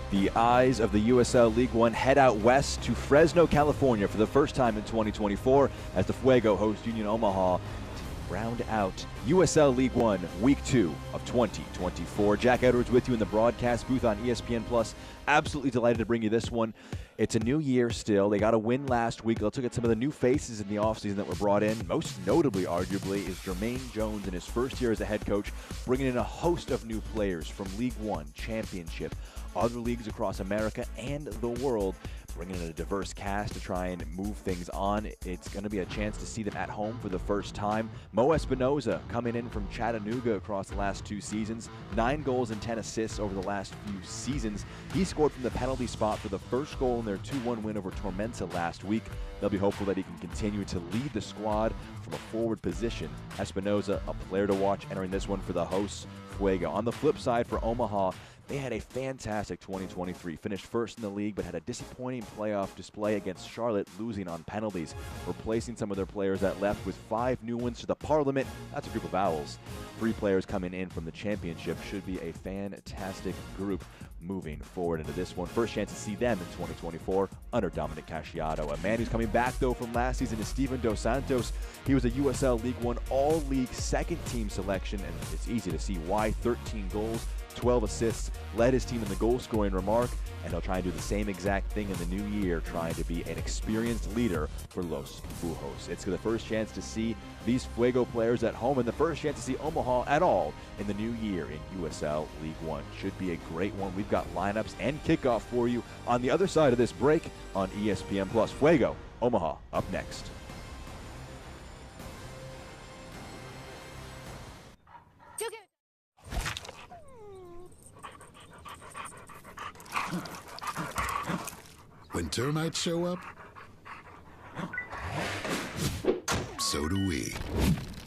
The eyes of the USL League One head out west to Fresno, California for the first time in 2024 as the Fuego host Union Omaha to round out USL League One Week 2 of 2024. Jack Edwards with you in the broadcast booth on ESPN+. Absolutely delighted to bring you this one. It's a new year still. They got a win last week. Let's look at some of the new faces in the offseason that were brought in. Most notably, arguably, is Jermaine Jones in his first year as a head coach, bringing in a host of new players from League One, Championship, other leagues across America and the world, bringing in a diverse cast to try and move things on. It's going to be a chance to see them at home for the first time. Mo Espinoza coming in from Chattanooga across the last 2 seasons, 9 goals and 10 assists over the last few seasons. He scored from the penalty spot for the first goal in their 2-1 win over Tormenta last week. They'll be hopeful that he can continue to lead the squad from a forward position. Espinoza, a player to watch entering this one for the hosts, Fuego. On the flip side for Omaha, they had a fantastic 2023, finished first in the league, but had a disappointing playoff display against Charlotte, losing on penalties, replacing some of their players that left with 5 new ones to the Parliament. That's a group of owls. 3 players coming in from the championship. Should be a fantastic group moving forward into this one. First chance to see them in 2024 under Dominic Casciato. A man who's coming back, though, from last season is Steven Dos Santos. He was a USL League One All-League second-team selection, and it's easy to see why. 13 goals, 12 assists, led his team in the goal-scoring remark, and he'll try and do the same exact thing in the new year, trying to be an experienced leader for Los Bujos. It's the first chance to see these Fuego players at home and the first chance to see Omaha at all in the new year in USL League One. Should be a great one. We've got lineups and kickoff for you on the other side of this break on ESPN+. Fuego, Omaha, up next. When termites show up, so do we.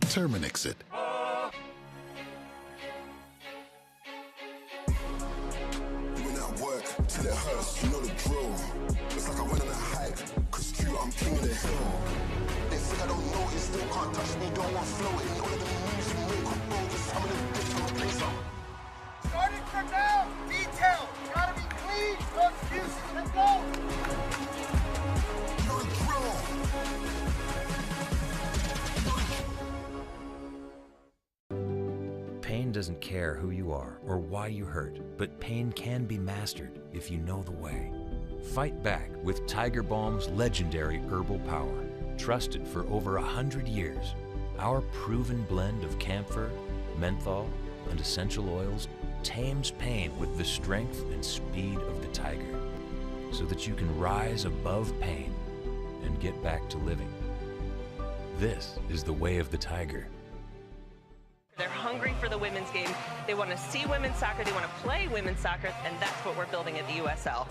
Terminix it. When I work till it hurts, you know the drill. It's like I went on a hike, cause true, I'm king of the hill. They think I don't know it, still can't touch me, don't want floating. All of the moves you make up over some of the different places. Starting from now, detail, gotta be clean, no excuses, let's go! You know the drill. Pain doesn't care who you are or why you hurt, but pain can be mastered if you know the way. Fight back with Tiger Balm's legendary herbal power. Trusted for over 100 years, our proven blend of camphor, menthol, and essential oils tames pain with the strength and speed of the tiger, so that you can rise above pain and get back to living. This is the way of the tiger. They're hungry for the women's game. They want to see women's soccer. They want to play women's soccer, and that's what we're building at the USL.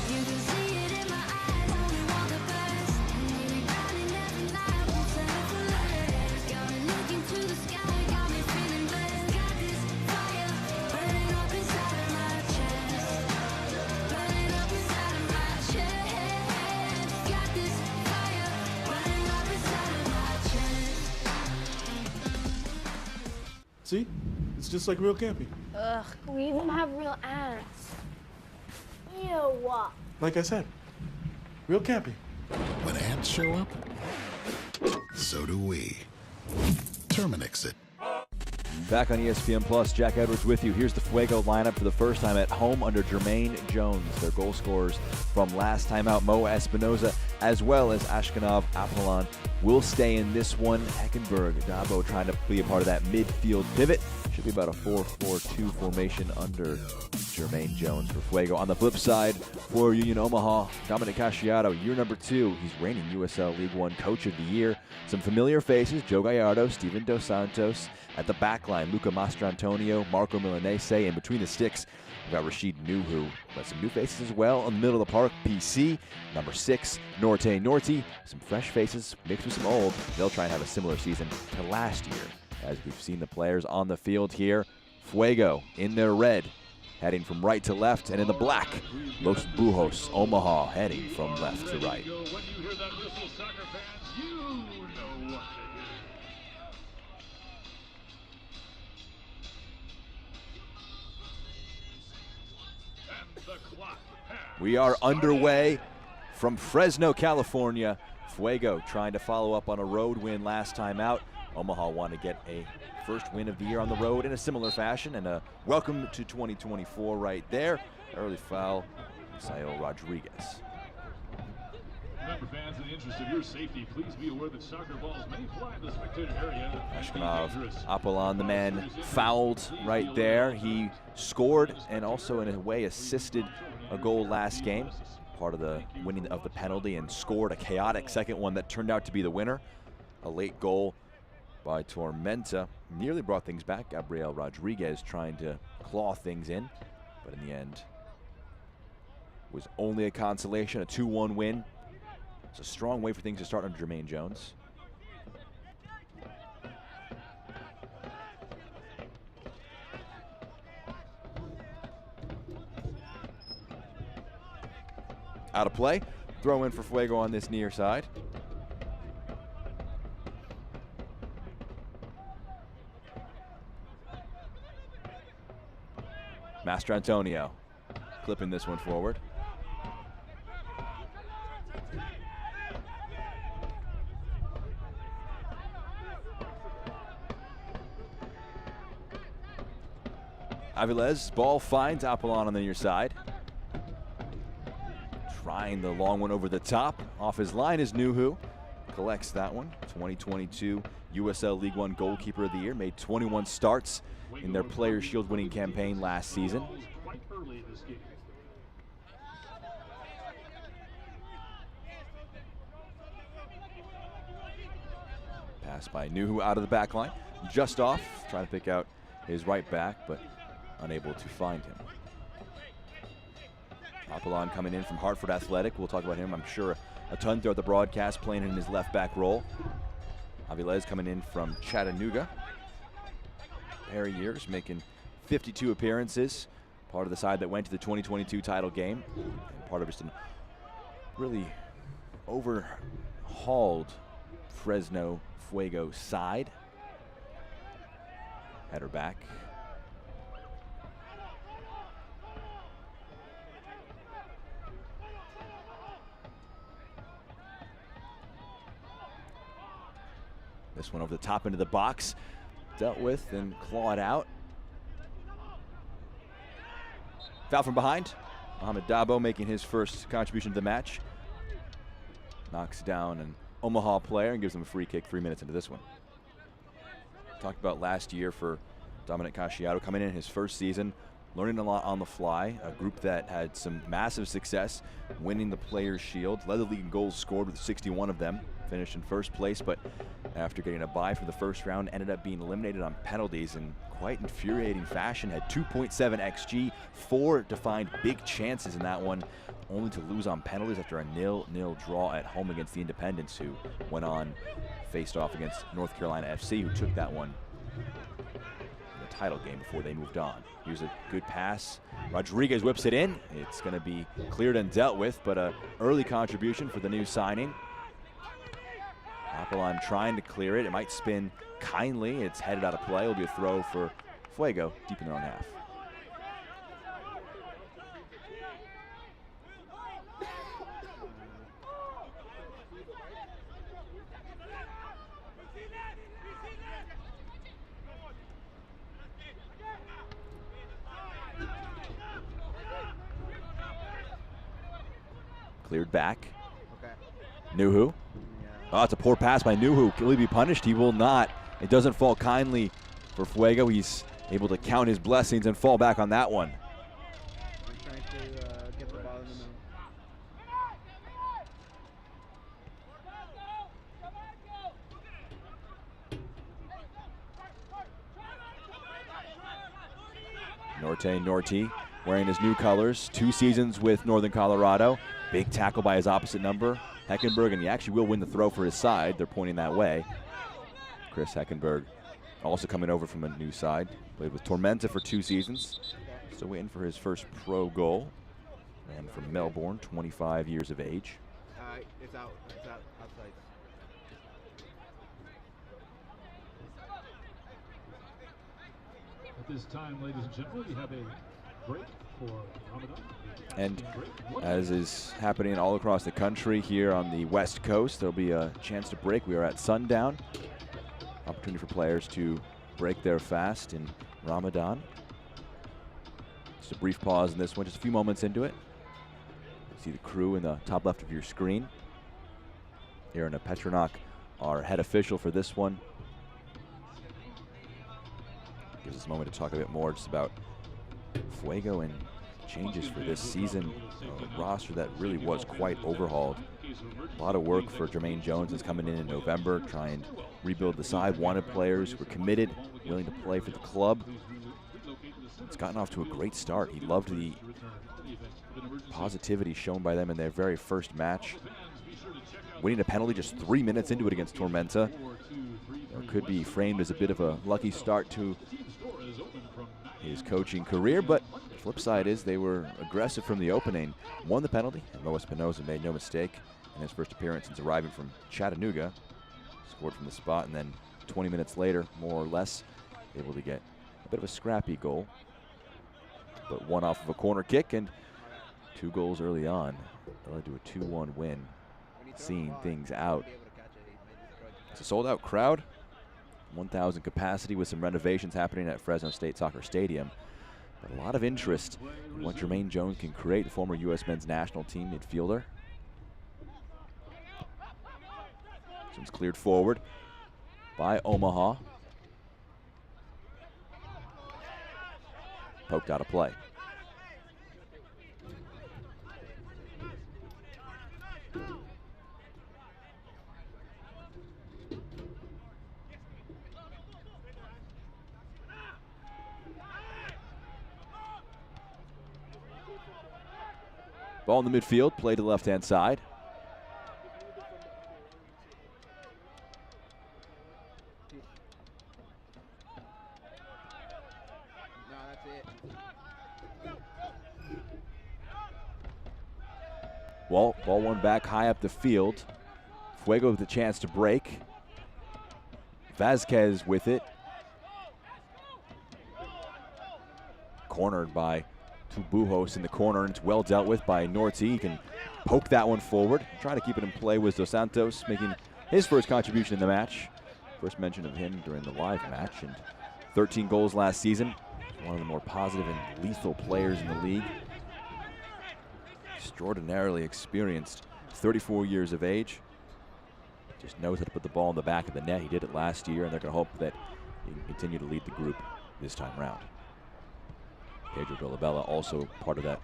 You can see it in my eyes, only want the best. Everybody never lie, won't settle for less. Got me looking to the sky, got me feeling blessed. Got this fire burning up inside of my chest. Burning up inside of my chest. Got this fire burning up inside of my chest. See? It's just like real camping. Ugh, we even have real ants. Ew. Like I said, real camping. When ants show up, so do we. Terminix it. Back on ESPN+, Jack Edwards with you. Here's the Fuego lineup for the first time at home under Jermaine Jones. Their goal scorers from last time out, Mo Espinoza, as well as Ashkanov Apollon, will stay in this one. Heckenberg, Dabo trying to be a part of that midfield pivot. Should be about a 4-4-2 formation under Jermaine Jones for Fuego. On the flip side, for Union Omaha, Dominic Casciato, year number 2. He's reigning USL League One Coach of the Year. Some familiar faces, Joe Gallardo, Steven Dos Santos. At the back line, Luca Mastrantonio, Marco Milanese. And between the sticks, we've got Rashid Nuhu. But some new faces as well. In the middle of the park, PC, number 6, Norte. Some fresh faces mixed with some old. They'll try and have a similar season to last year. As we've seen the players on the field here, Fuego in their red, heading from right to left, and in the black, Los Bujos, Omaha, heading from left to right. When you hear that whistle, soccer fans, you know what to do. And the We are underway from Fresno, California. Fuego trying to follow up on a road win last time out. Omaha want to get a first win of the year on the road in a similar fashion, and a welcome to 2024 right there. Early foul, Sayo Rodriguez. Remember, fans, in the interest of your safety, please be aware that soccer balls may fly in the spectator area. Ashkenov Apollon, the man fouled right there. He scored and also in a way assisted a goal last game, part of the winning of the penalty, and scored a chaotic second one that turned out to be the winner. A late goal by Tormenta nearly brought things back. Gabriel Rodriguez trying to claw things in, but in the end was only a consolation, a 2-1 win. It's a strong way for things to start under Jermaine Jones. Out of play. Throw in for Fuego on this near side. Master Antonio clipping this one forward. Aviles, ball finds Apollon on the near side. Trying the long one over the top. Off his line is Nuhu. Collects that one. 2022 USL League One goalkeeper of the year. Made 21 starts in their Players' Shield winning campaign last season. Pass by Nuhu out of the back line. Just off. Trying to pick out his right back, but unable to find him. Apollon coming in from Hartford Athletic. We'll talk about him, I'm sure, a ton throughout the broadcast, playing in his left back role. Aviles coming in from Chattanooga. Pair of years, making 52 appearances. Part of the side that went to the 2022 title game. And part of just a really overhauled Fresno Fuego side. Header back. This one over the top into the box. Dealt with and clawed out. Foul from behind. Mohamed Dabo making his first contribution to the match. Knocks down an Omaha player and gives them a free kick 3 minutes into this one. Talked about last year for Dominic Casciato, coming in his first season, learning a lot on the fly. A group that had some massive success, winning the Players' Shield, led the league in goals scored with 61 of them, finished in first place, but after getting a bye for the first round, ended up being eliminated on penalties in quite infuriating fashion. Had 2.7 XG, 4 defined big chances in that one, only to lose on penalties after a 0-0 draw at home against the Independents, who went on, faced off against North Carolina FC, who took that one in the title game before they moved on. Here's a good pass. Rodriguez whips it in. It's going to be cleared and dealt with, but an early contribution for the new signing. Apollon trying to clear it. It might spin kindly. It's headed out of play. It'll be a throw for Fuego deep in their own half. Cleared back. Nuhu. Oh, it's a poor pass by Nuhu. Will he be punished? He will not. It doesn't fall kindly for Fuego. He's able to count his blessings and fall back on that one. Trying to get the ball in the middle. Norte wearing his new colors. 2 seasons with Northern Colorado. Big tackle by his opposite number, Heckenberg, and he actually will win the throw for his side. They're pointing that way. Chris Heckenberg also coming over from a new side. Played with Tormenta for 2 seasons. Still waiting for his first pro goal. And from Melbourne, 25 years of age. It's out. It's out. Outside. At this time, ladies and gentlemen, we have a And as is happening all across the country here on the West Coast, there'll be a chance to break. We are at sundown. Opportunity for players to break their fast in Ramadan. Just a brief pause in this one, just a few moments into it. You see the crew in the top left of your screen. Aaron Petronach, our head official for this one. Gives us a moment to talk a bit more just about Fuego and changes for this season. A roster that really was quite overhauled. A lot of work for Jermaine Jones is coming in November, try and rebuild the side. Wanted players who were committed, willing to play for the club. It's gotten off to a great start. He loved the positivity shown by them in their very first match. Winning a penalty just 3 minutes into it against Tormenta. It could be framed as a bit of a lucky start to his coaching career, but the flip side is they were aggressive from the opening, won the penalty, and Mo Espinoza made no mistake in his first appearance since arriving from Chattanooga. Scored from the spot, and then 20 minutes later, more or less, able to get a bit of a scrappy goal, but one off of a corner kick, and 2 goals early on. That led to a 2-1 win, seeing things out. It's a sold-out crowd, 1,000 capacity with some renovations happening at Fresno State Soccer Stadium. But a lot of interest in what Jermaine Jones can create, the former U.S. men's national team midfielder. This one's cleared forward by Omaha. Poked out of play. Ball in the midfield, play to the left-hand side. No, that's it. Ball one back high up the field. Fuego with the chance to break. Vasquez with it. Cornered by Tubujos in the corner, and it's well dealt with by Norty. He can poke that one forward. Trying to keep it in play was Dos Santos, making his first contribution in the match. First mention of him during the live match, and 13 goals last season. One of the more positive and lethal players in the league. Extraordinarily experienced, 34 years of age. Just knows how to put the ball in the back of the net. He did it last year, and they're going to hope that he can continue to lead the group this time around. Pedro Villabella also part of that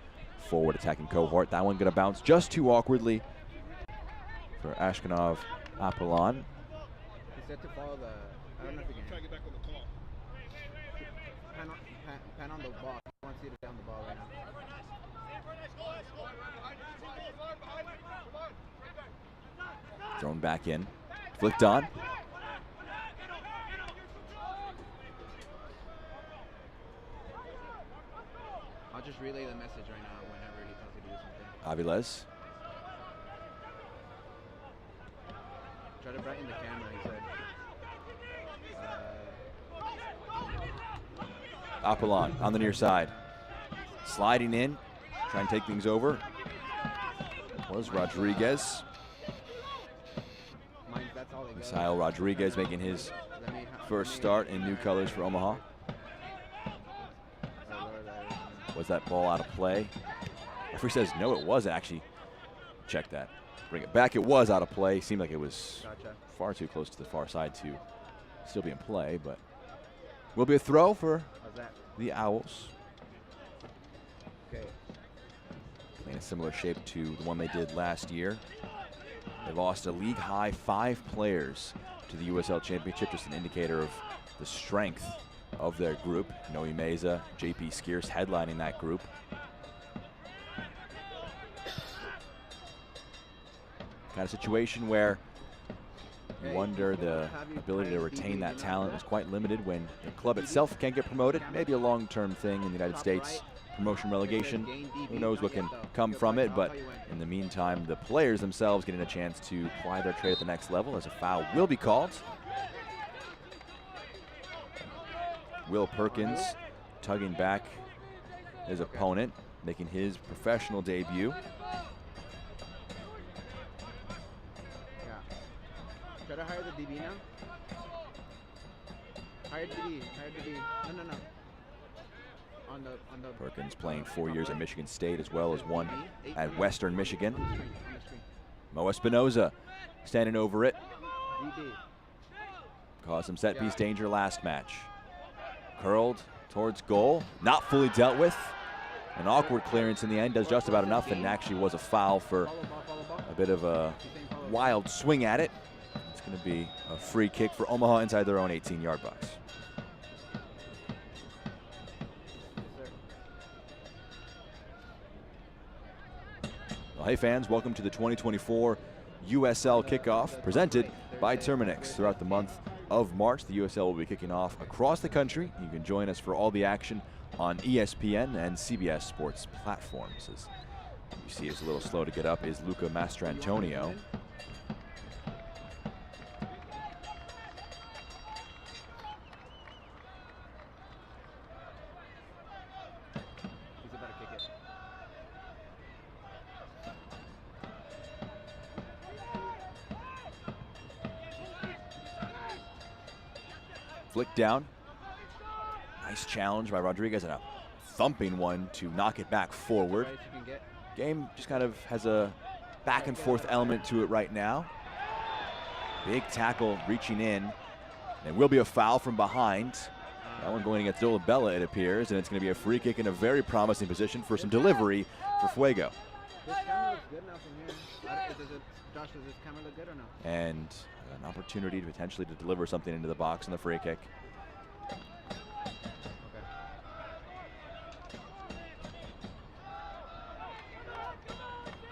forward attacking cohort. That one going to bounce just too awkwardly for Ashkenov Apollon. He said to follow the. I don't know if he can. Try to get back on the call. Pan on the ball. I want to see it down the ball right now. Thrown back in. Flicked on. I'll just relay the message right now whenever he tells me to do something. Aviles. Try to brighten the camera, he said. Apollon on the near side. Sliding in. Trying to take things over. Was Rodriguez. Misael Rodriguez making his first start in new colors for Omaha. Was that ball out of play? Referee says no, it wasn't. Actually, check that. Bring it back. It was out of play. Seemed like it was far too close to the far side to still be in play, but will be a throw for the Owls. Okay. Playing a similar shape to the one they did last year. They lost a league-high 5 players to the USL Championship, just an indicator of the strength of their group. Noe Meza, JP Skierce headlining that group. Kind of situation where you wonder the ability to retain that talent is quite limited when the club itself can't get promoted. Maybe a long-term thing in the United States. Promotion, relegation, who knows what can come from it, but in the meantime, the players themselves getting a chance to ply their trade at the next level as a foul will be called. Will Perkins tugging back his opponent, making his professional debut. Yeah. Try to hire the DB now. Hire DB. Hire DB. No. On the Perkins playing 4 years at Michigan State as well as one at Western Michigan. Mo Espinoza standing over it. DB. Caused some set piece danger last match. Curled towards goal, not fully dealt with. An awkward clearance in the end, does just about enough, and actually was a foul for a bit of a wild swing at it. It's going to be a free kick for Omaha inside their own 18-yard box. Well, hey fans, welcome to the 2024 USL kickoff presented by Terminix. Throughout the month of March, the USL will be kicking off across the country. You can join us for all the action on ESPN and CBS Sports platforms. As you see, it's a little slow to get up is Luca Mastrantonio. He's about to kick it. Flick down. Nice challenge by Rodriguez and a thumping one to knock it back forward. Game just kind of has a back and forth element to it right now. Big tackle reaching in. And will be a foul from behind. That one going against Dolabella, it appears, and it's going to be a free kick in a very promising position for some delivery for Fuego. This camera looks good now from here. Josh, does this camera look good or no? And an opportunity to potentially to deliver something into the box in the free kick.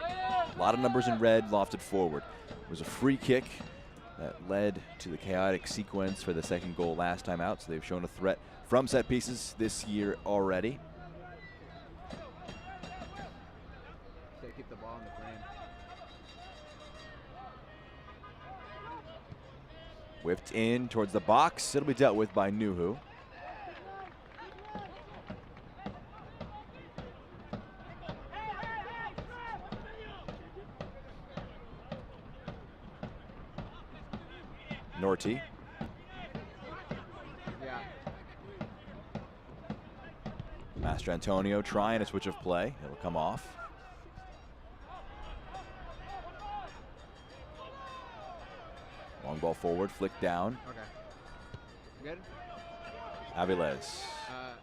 A lot of numbers in red lofted forward. It was a free kick that led to the chaotic sequence for the second goal last time out, so they've shown a threat from set pieces this year already. So keep the ball in the frame. Whipped in towards the box. It'll be dealt with by Nuhu. Norty. Yeah. Mastrantonio trying a switch of play. It'll come off. Long ball forward, flick down. Okay. Good. Avilés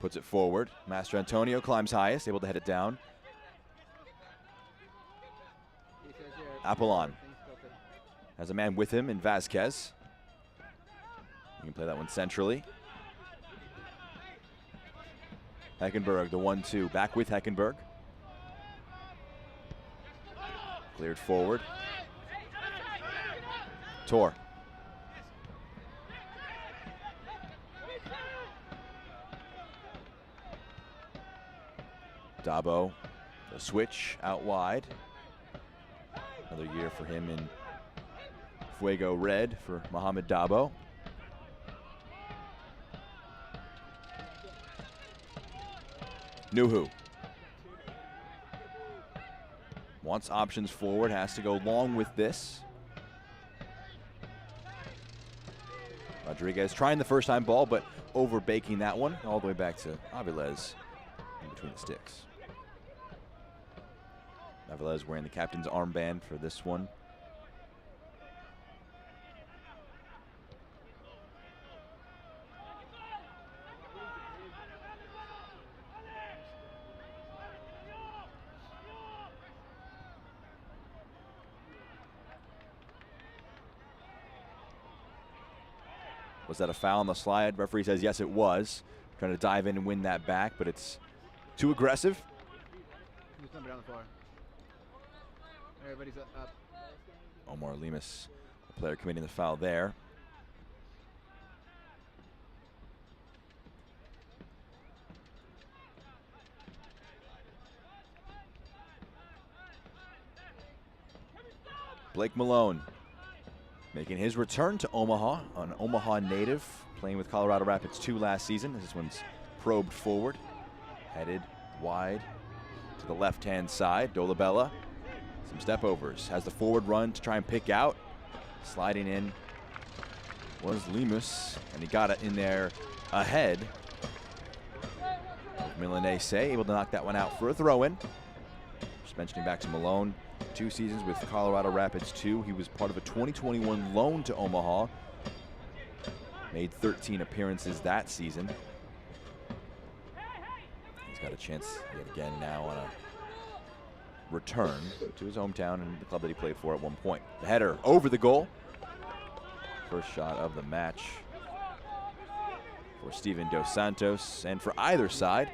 puts it forward. Mastrantonio climbs highest, able to head it down. Apollon has a man with him in Vasquez. You can play that one centrally. Heckenberg, the 1-2, back with Heckenberg. Cleared forward. Tor. Dabo, the switch out wide. Another year for him in Fuego red for Mohamed Dabo. Nuhu wants options forward, has to go long with this. Rodriguez trying the first time ball, but over baking that one all the way back to Avilés in between the sticks. Avilés wearing the captain's armband for this one. Was that a foul on the slide? Referee says yes, it was. Trying to dive in and win that back, but it's too aggressive. Just number down the floor. Everybody's up. Omar Lemus, the player committing the foul there. Blake Malone making his return to Omaha, an Omaha native, playing with Colorado Rapids 2 last season. This one's probed forward, headed wide to the left-hand side. Dolabella, some step overs, has the forward run to try and pick out. Sliding in was Lemus, and he got it in there ahead. Milanese able to knock that one out for a throw-in. Just mentioning back to Malone, 2 seasons with Colorado Rapids 2. He was part of a 2021 loan to Omaha. Made 13 appearances that season. He's got a chance yet again now on a return to his hometown and the club that he played for at one point. The header over the goal. First shot of the match for Steven Dos Santos, and for either side,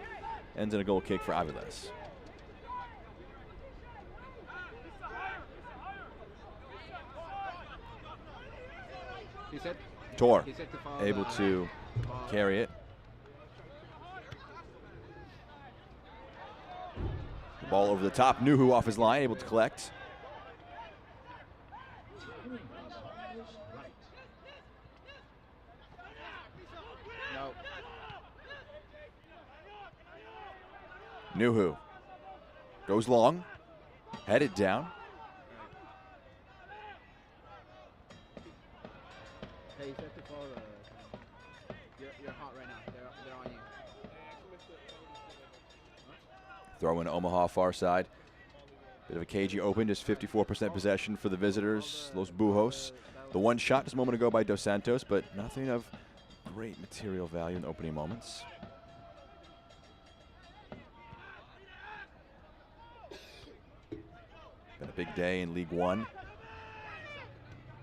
ends in a goal kick for Aviles. Tor able to carry it. The ball over the top. Nuhu off his line, able to collect. Nuhu goes long, headed down. Hey, you said to follow you're hot right now. They're on you. Throw in Omaha far side. Bit of a cagey open, just 54% possession for the visitors, Los Bujos. The one shot just a moment ago by Dos Santos, but nothing of great material value in the opening moments. Been a big day in League One.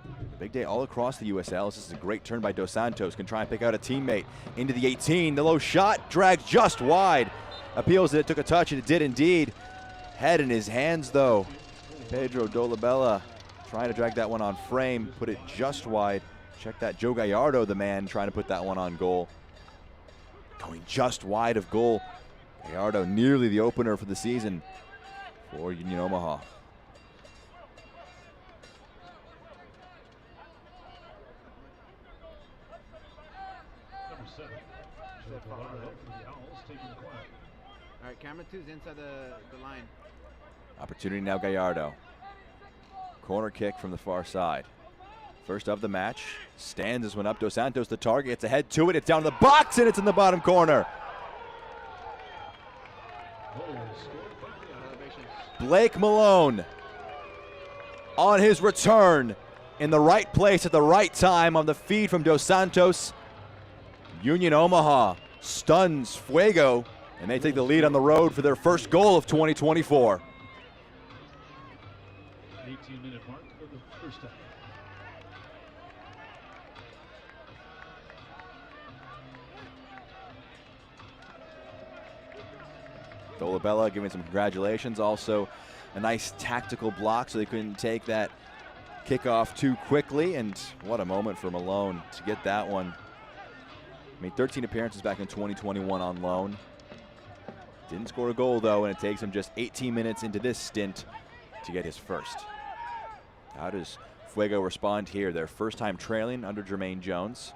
A big day all across the USL. This is a great turn by Dos Santos. Can try and pick out a teammate into the 18. The low shot dragged just wide. Appeals that it took a touch, and it did indeed. Head in his hands though. Pedro Dolabella trying to drag that one on frame, put it just wide. Check that, Joe Gallardo, the man trying to put that one on goal. Going just wide of goal. Gallardo nearly the opener for the season for Union Omaha. All right, camera 2's inside the line. Opportunity now, Gallardo. Corner kick from the far side. First of the match. Stands this one up. Dos Santos the target. Gets ahead to it. It's down to the box, and it's in the bottom corner. Blake Malone on his return in the right place at the right time on the feed from Dos Santos. Union Omaha stuns Fuego, and they take the lead on the road for their first goal of 2024. 18-minute mark of the first half. Dolabella giving some congratulations. Also a nice tactical block so they couldn't take that kickoff too quickly. And what a moment for Malone to get that one. Made 13 appearances back in 2021 on loan. Didn't score a goal though, and it takes him just 18 minutes into this stint to get his first. How does Fuego respond here? Their first time trailing under Jermaine Jones.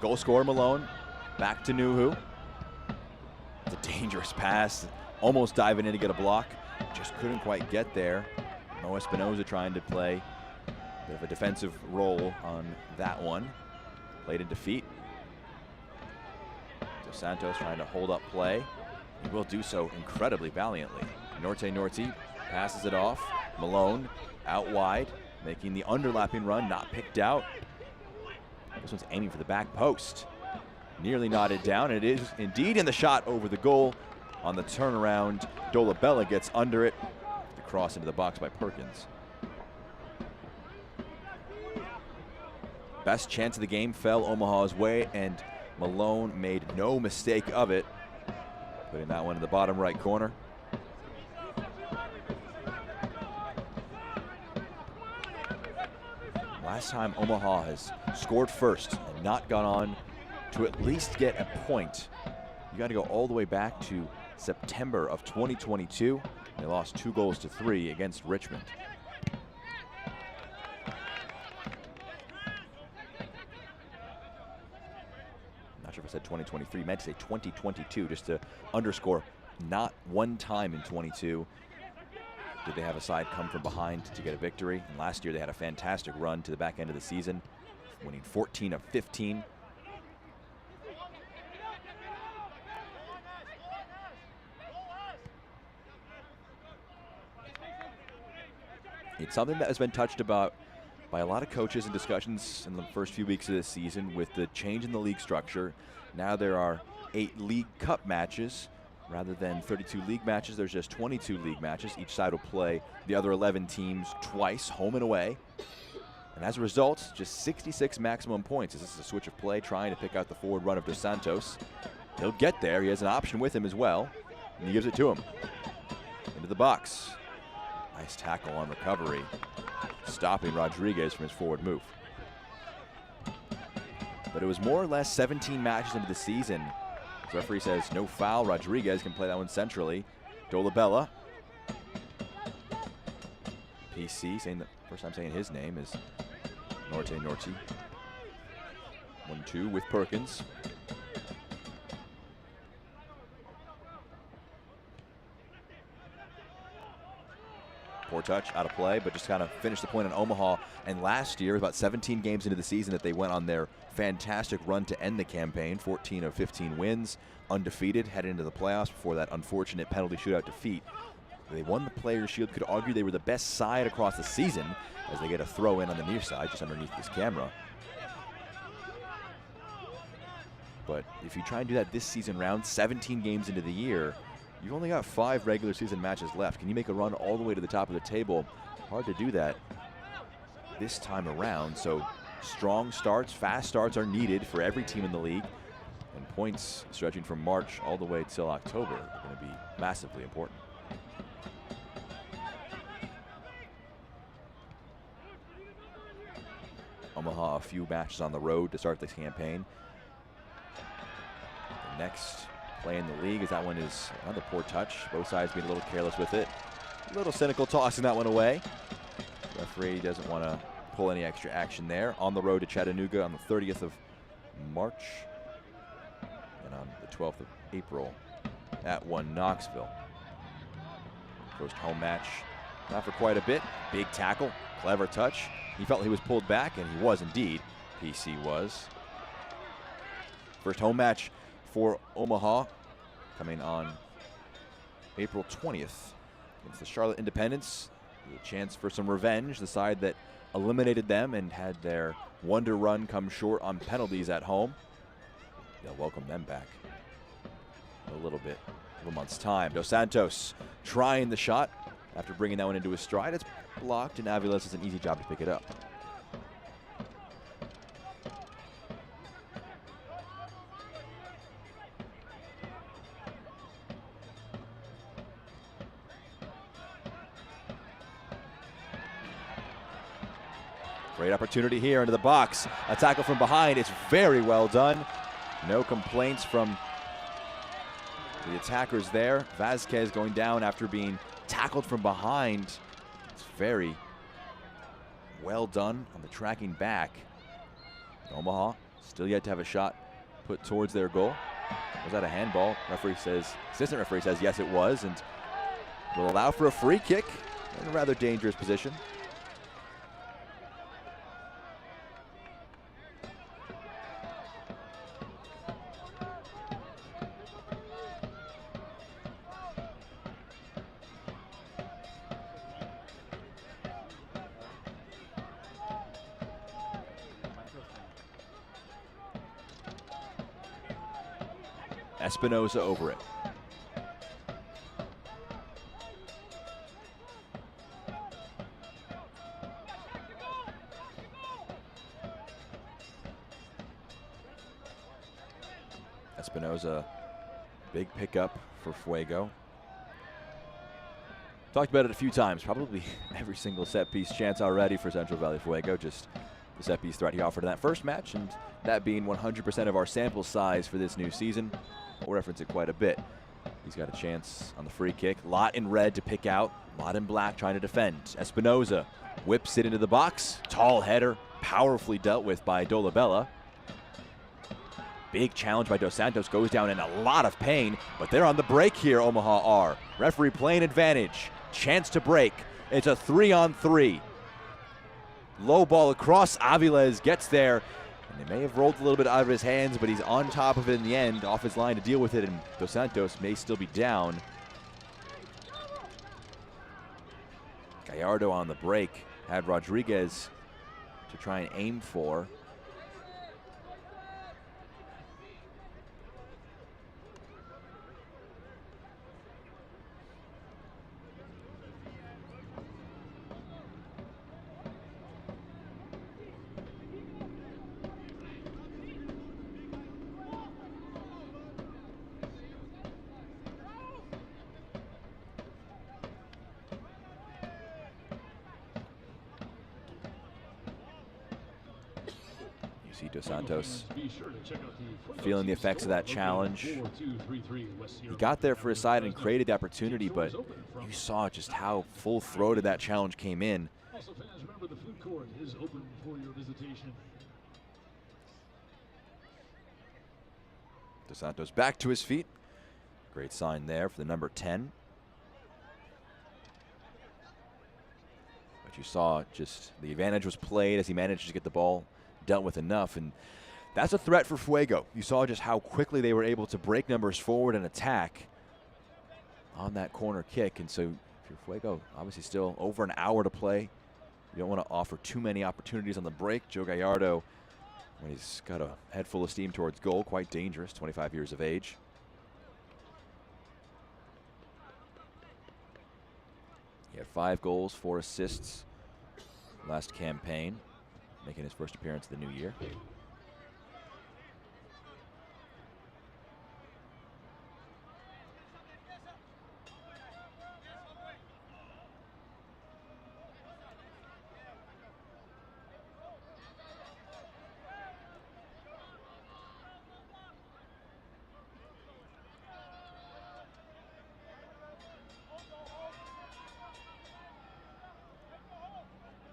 Goal scorer Malone, back to Nuhu. It's a dangerous pass, almost diving in to get a block. Just couldn't quite get there. Mo Espinoza trying to play a bit of a defensive role on that one. Played in defeat. Dos Santos trying to hold up play. He will do so incredibly valiantly. Norte passes it off. Malone out wide, making the underlapping run, not picked out. This one's aiming for the back post. Nearly knotted down, and it is indeed in the shot over the goal. On the turnaround, Dolabella gets under it. The cross into the box by Perkins. Best chance of the game fell Omaha's way, and Malone made no mistake of it, putting that one in the bottom right corner. Last time Omaha has scored first and not gone on to at least get a point. You got to go all the way back to September of 2022. They lost 2-3 against Richmond. Not sure if I said 2023. I meant to say 2022 just to underscore not one time in 22 did they have a side come from behind to get a victory. And last year they had a fantastic run to the back end of the season, winning 14 of 15. It's something that has been touched about by a lot of coaches in discussions in the first few weeks of this season with the change in the league structure. Now there are 8 League Cup matches. Rather than 32 league matches, there's just 22 league matches. Each side will play the other 11 teams twice, home and away. And as a result, just 66 maximum points. This is a switch of play, trying to pick out the forward run of Dos Santos. He'll get there. He has an option with him as well. And he gives it to him. Into the box. Nice tackle on recovery, stopping Rodriguez from his forward move. But it was more or less 17 matches into the season. The referee says no foul. Rodriguez can play that one centrally. Dolabella. PC, saying the first time saying his name is Norte. 1-2 with Perkins. Poor touch, out of play, but just kind of finished the point on Omaha. And last year, about 17 games into the season, that they went on their fantastic run to end the campaign. 14 of 15 wins, undefeated, headed into the playoffs before that unfortunate penalty shootout defeat. They won the Players' Shield. Could argue they were the best side across the season as they get a throw in on the near side, just underneath this camera. But if you try and do that this season round, 17 games into the year, you've only got 5 regular season matches left. Can you make a run all the way to the top of the table? Hard to do that this time around. So strong starts, fast starts are needed for every team in the league. And points stretching from March all the way till October are going to be massively important. Omaha, a few matches on the road to start this campaign. The next play in the league is that one is another poor touch. Both sides being a little careless with it. A little cynical tossing that one away. Referee doesn't want to pull any extra action there. On the road to Chattanooga on the 30th of March. And on the 12th of April at Knoxville. First home match, not for quite a bit. Big tackle, clever touch. He felt he was pulled back, and he was indeed. PC was. First home match for Omaha coming on April 20th against the Charlotte Independents. A chance for some revenge. The side that eliminated them and had their wonder run come short on penalties at home. They'll welcome them back in a little bit of a month's time. Dos Santos trying the shot after bringing that one into his stride. It's blocked, and Aviles has an easy job to pick it up. Great opportunity here into the box. A tackle from behind. It's very well done. No complaints from the attackers there. Vasquez going down after being tackled from behind. It's very well done on the tracking back. Omaha still yet to have a shot put towards their goal. Was that a handball? Assistant referee says yes, it was, and will allow for a free kick in a rather dangerous position. Espinoza over it. Espinoza, big pickup for Fuego. Talked about it a few times, probably every single set piece chance already for Central Valley Fuego. Just the set piece threat he offered in that first match, and that being 100% of our sample size for this new season. We'll reference it quite a bit. He's got a chance on the free kick. Lot in red to pick out, Lot in black trying to defend. Espinoza whips it into the box. Tall header, powerfully dealt with by Dolabella. Big challenge by Dos Santos, goes down in a lot of pain, but they're on the break here, Omaha are. Referee playing advantage, chance to break. It's a 3-on-3. Low ball across, Aviles gets there, and they may have rolled a little bit out of his hands, but he's on top of it in the end, off his line to deal with it, and Dos Santos may still be down. Gallardo on the break, had Rodriguez to try and aim for. See Dos Santos feeling the effects of that challenge. He got there for his side and created the opportunity, but you saw just how full-throated that challenge came in. Also, fans, remember the food court is open for your visitation. Dos Santos back to his feet. Great sign there for the number 10. But you saw just the advantage was played as he managed to get the ball dealt with enough, and that's a threat for Fuego. You saw just how quickly they were able to break numbers forward and attack on that corner kick, and so if you're Fuego, obviously still over an hour to play. You don't want to offer too many opportunities on the break. Joe Gallardo, when he's got a head full of steam towards goal, quite dangerous, 25 years of age. He had 5 goals, 4 assists last campaign, making his first appearance of the new year.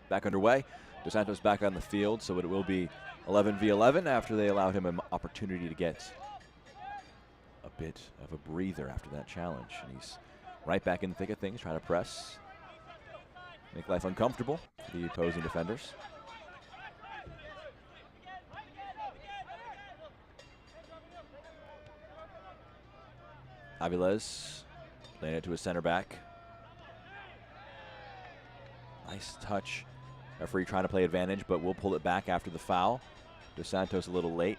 Back underway. Dos Santos back on the field, so it will be 11v11 after they allowed him an opportunity to get a bit of a breather after that challenge. And he's right back in the thick of things, trying to press, make life uncomfortable for the opposing defenders. Aviles playing it to his center back. Nice touch. Referee trying to play advantage, but we'll pull it back after the foul. Dos Santos a little late.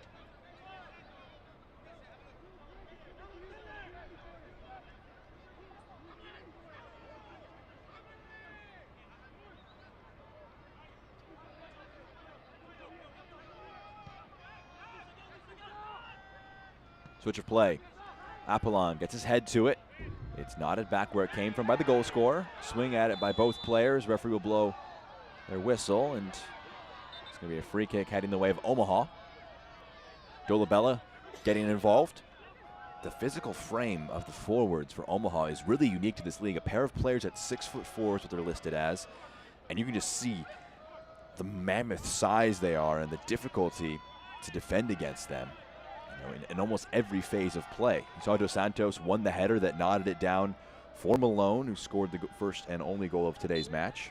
Switch of play. Apollon gets his head to it. It's nodded back where it came from by the goal scorer. Swing at it by both players. Referee will blow their whistle, and it's going to be a free kick heading the way of Omaha. Dolabella getting involved. The physical frame of the forwards for Omaha is really unique to this league. A pair of players at 6'4" is what they're listed as, and you can just see the mammoth size they are and the difficulty to defend against them, you know, in almost every phase of play. You saw Dos Santos won the header that nodded it down for Malone, who scored the first and only goal of today's match.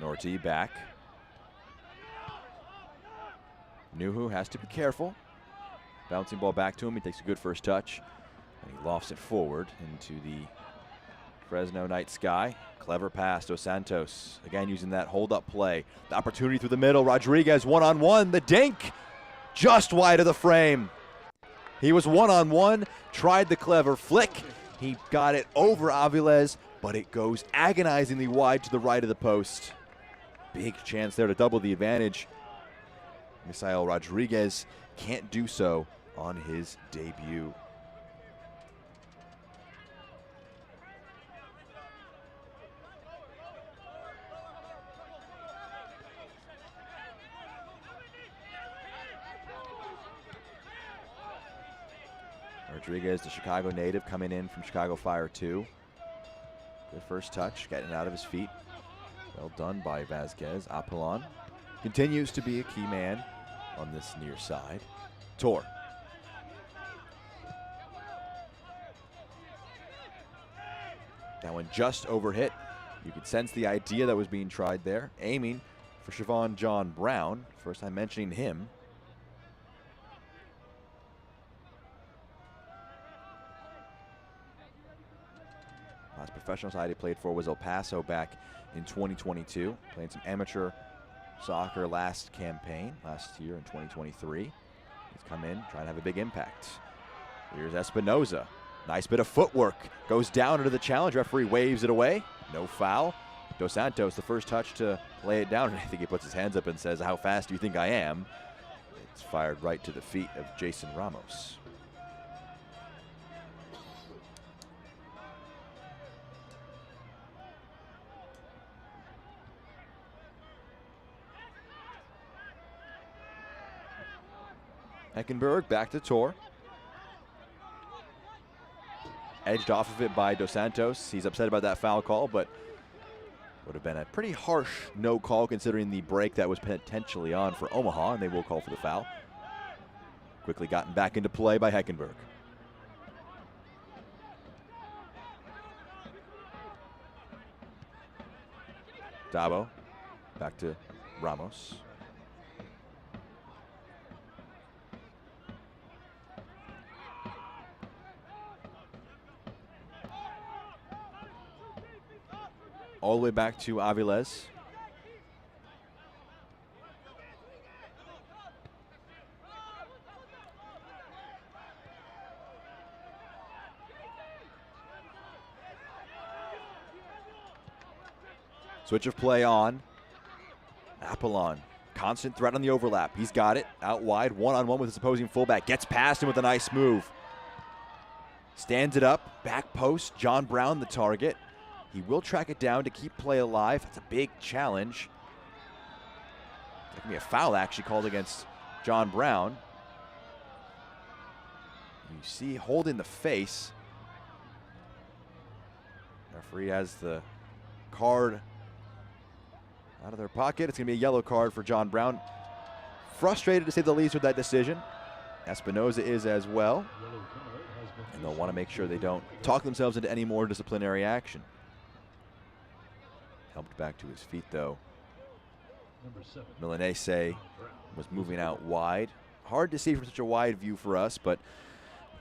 Norty back. Nuhu has to be careful. Bouncing ball back to him. He takes a good first touch, and he lofts it forward into the Fresno night sky. Clever pass, Dos Santos. Again, using that hold-up play. The opportunity through the middle. Rodriguez one-on-one. The dink just wide of the frame. He was one-on-one, tried the clever flick. He got it over Aviles, but it goes agonizingly wide to the right of the post. Big chance there to double the advantage. Misael Rodriguez can't do so on his debut. Rodriguez, the Chicago native, coming in from Chicago Fire 2. Good first touch, getting it out of his feet. Well done by Vasquez. Apollon continues to be a key man on this near side. Tor. That one just overhit. You could sense the idea that was being tried there. Aiming for Siobhan John Brown. First time mentioning him. Last professional side he played for was El Paso back in 2022. Playing some amateur soccer last year in 2023. He's come in, trying to have a big impact. Here's Espinoza. Nice bit of footwork. Goes down into the challenge. Referee waves it away. No foul. Dos Santos, the first touch to lay it down. And I think he puts his hands up and says, "How fast do you think I am?" It's fired right to the feet of Jason Ramos. Heckenberg back to Tor. Edged off of it by Dos Santos. He's upset about that foul call, but would have been a pretty harsh no call considering the break that was potentially on for Omaha, and they will call for the foul. Quickly gotten back into play by Heckenberg. Dabo back to Ramos. All the way back to Aviles. Switch of play on. Apollon, constant threat on the overlap. He's got it out wide, one-on-one with his opposing fullback. Gets past him with a nice move. Stands it up, back post. John Brown the target. He will track it down to keep play alive. That's a big challenge. That can be a foul actually called against John Brown. You see holding the face. Referee has the card out of their pocket. It's going to be a yellow card for John Brown. Frustrated to say the least with that decision. Espinoza is as well. And they'll want to make sure they don't talk themselves into any more disciplinary action. Helped back to his feet, though. Milanese was moving out wide. Hard to see from such a wide view for us, but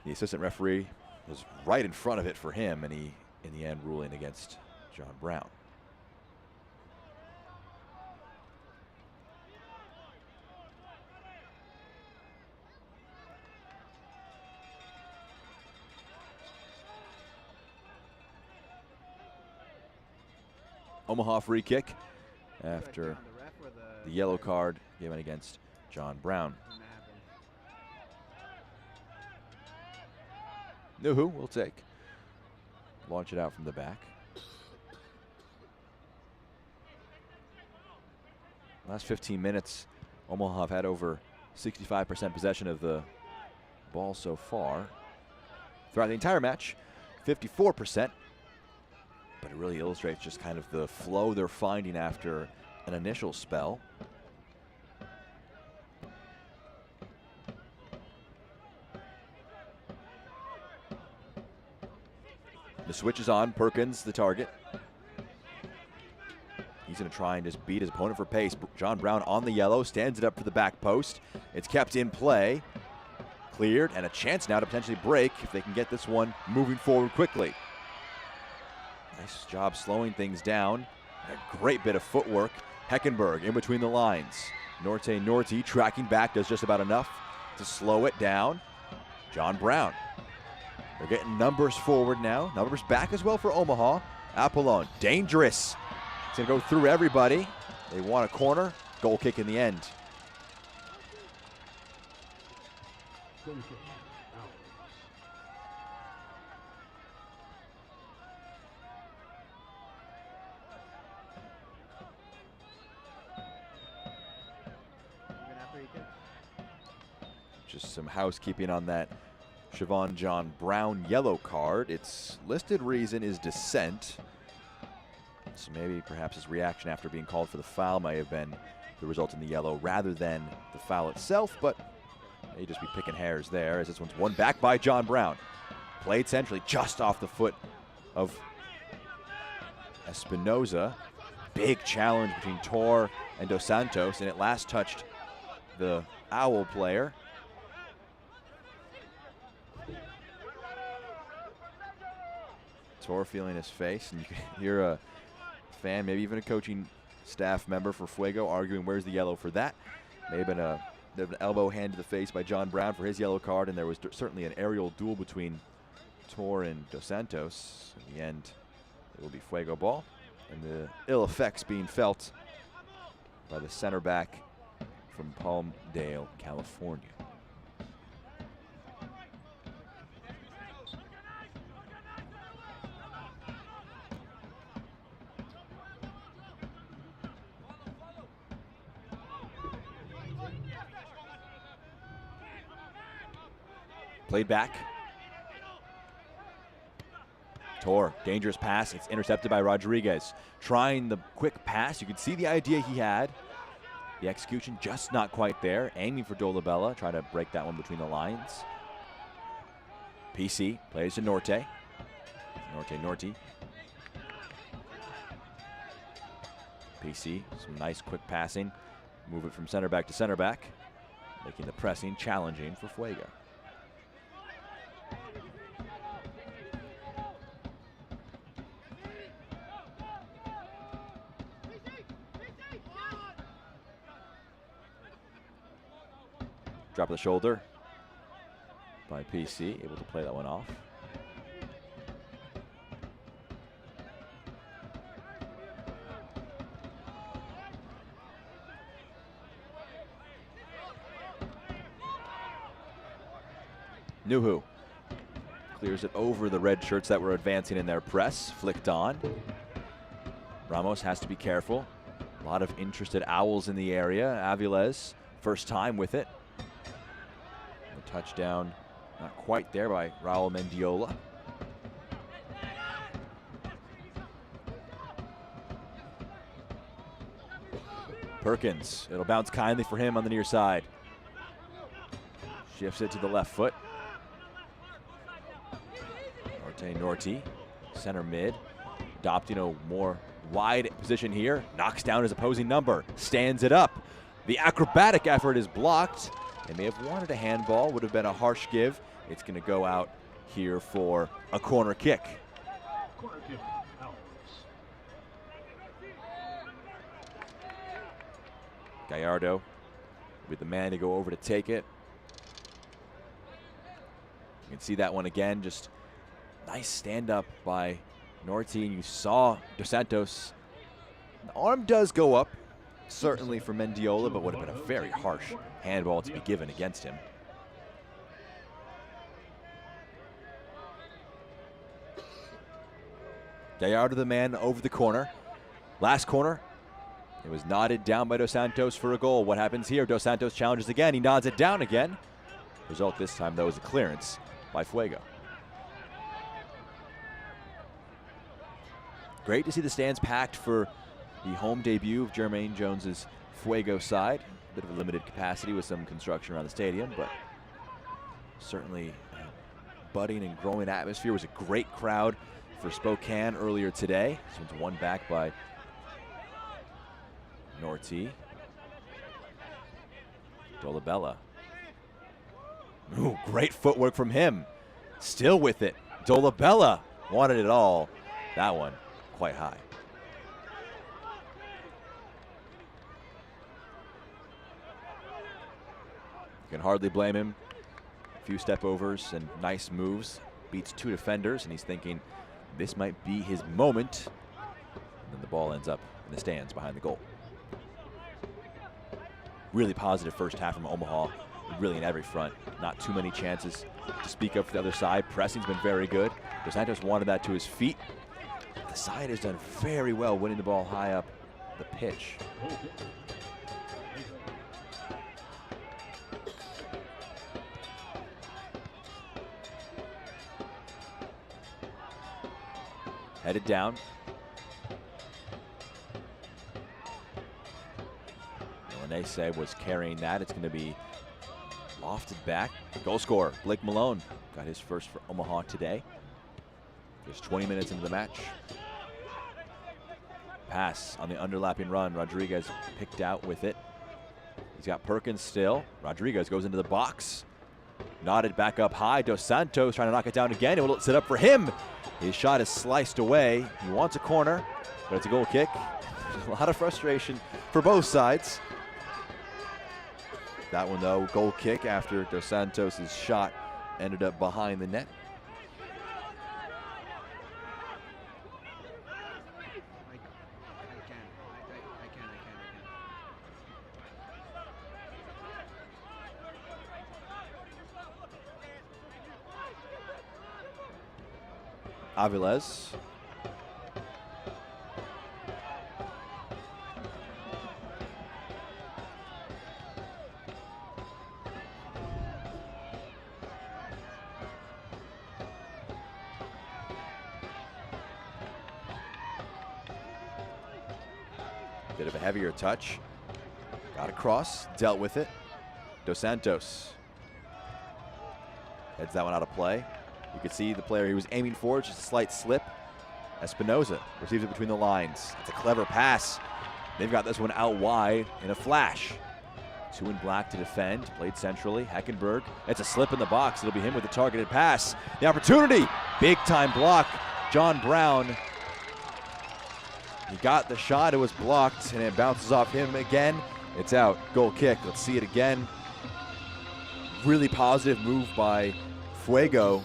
the assistant referee was right in front of it for him, and he, in the end, ruling against John Brown. Omaha free kick after the yellow card given against John Brown. Nuhu will take. Launch it out from the back. Last 15 minutes, Omaha have had over 65% possession of the ball so far. Throughout the entire match, 54%. But it really illustrates just kind of the flow they're finding after an initial spell. The switch is on. Perkins, the target. He's going to try and just beat his opponent for pace. John Brown on the yellow, stands it up for the back post. It's kept in play. Cleared, and a chance now to potentially break if they can get this one moving forward quickly. Nice job slowing things down. A great bit of footwork. Heckenberg in between the lines. Norte tracking back, does just about enough to slow it down. John Brown. They're getting numbers forward now. Numbers back as well for Omaha. Apollon, dangerous. It's going to go through everybody. They want a corner. Goal kick in the end. Just some housekeeping on that Siobhan John Brown yellow card. Its listed reason is dissent. So maybe perhaps his reaction after being called for the foul may have been the result in the yellow rather than the foul itself, but may just be picking hairs there as this one's won back by John Brown. Played centrally just off the foot of Espinoza. Big challenge between Tor and Dos Santos, and it last touched the Owl player. Tor feeling his face, and you can hear a fan, maybe even a coaching staff member for Fuego arguing where's the yellow for that. May have been an elbow hand to the face by John Brown for his yellow card, and there was certainly an aerial duel between Tor and Dos Santos. In the end, it will be Fuego ball, and the ill effects being felt by the center back from Palmdale, California. Played back. Tor, dangerous pass. It's intercepted by Rodriguez. Trying the quick pass. You could see the idea he had. The execution just not quite there. Aiming for Dolabella. Trying to break that one between the lines. PC plays to Norte. Norte. PC, some nice quick passing. Move it from center back to center back. Making the pressing challenging for Fuego. Drop of the shoulder by PC, able to play that one off. Nuhu clears it over the red shirts that were advancing in their press, flicked on. Ramos has to be careful. A lot of interested Owls in the area. Aviles, first time with it. Touchdown, not quite there by Raul Mendiola. Perkins, it'll bounce kindly for him on the near side. Shifts it to the left foot. Norte, center mid, adopting a more wide position here. Knocks down his opposing number, stands it up. The acrobatic effort is blocked. They may have wanted a handball, would have been a harsh give. It's going to go out here for a corner kick. Corner kick, Owls. Gallardo will be the man to go over to take it. You can see that one again, just nice stand up by Norte, and you saw Dos Santos. The arm does go up, certainly for Mendiola, but would have been a very harsh handball to be given against him. Gallardo, the man over the corner. Last corner, it was nodded down by Dos Santos for a goal. What happens here? Dos Santos challenges again. He nods it down again. Result this time, though, is a clearance by Fuego. Great to see the stands packed for the home debut of Jermaine Jones's Fuego side. A bit of a limited capacity with some construction around the stadium, but certainly budding and growing atmosphere. Was a great crowd for Spokane earlier today. This one's won back by Norte. Dolabella. Ooh, great footwork from him. Still with it. Dolabella wanted it all. That one quite high. You can hardly blame him. A few step overs and nice moves. Beats two defenders, and he's thinking this might be his moment. And then the ball ends up in the stands behind the goal. Really positive first half from Omaha, really in every front. Not too many chances to speak of for the other side. Pressing's been very good. Dos Santos wanted that to his feet. The side has done very well winning the ball high up the pitch. headed down. Milanese was carrying that. It's going to be lofted back. Goal scorer, Blake Malone, got his first for Omaha today. Just 20 minutes into the match. Pass on the underlapping run. Rodriguez picked out with it. He's got Perkins still. Rodriguez goes into the box. Nodded back up high. Dos Santos trying to knock it down again. It will sit up for him. His shot is sliced away. He wants a corner, but it's a goal kick. A lot of frustration for both sides. That one, though, goal kick after Dos Santos' shot ended up behind the net. Aviles. Bit of a heavier touch. Got across, dealt with it. Dos Santos heads that one out of play. You could see the player he was aiming for, just a slight slip. Espinoza receives it between the lines. It's a clever pass. They've got this one out wide in a flash. Two in black to defend, played centrally. Heckenberg, it's a slip in the box. It'll be him with the targeted pass. The opportunity, big time block. John Brown, he got the shot, it was blocked, and it bounces off him again. It's out, goal kick, let's see it again. Really positive move by Fuego.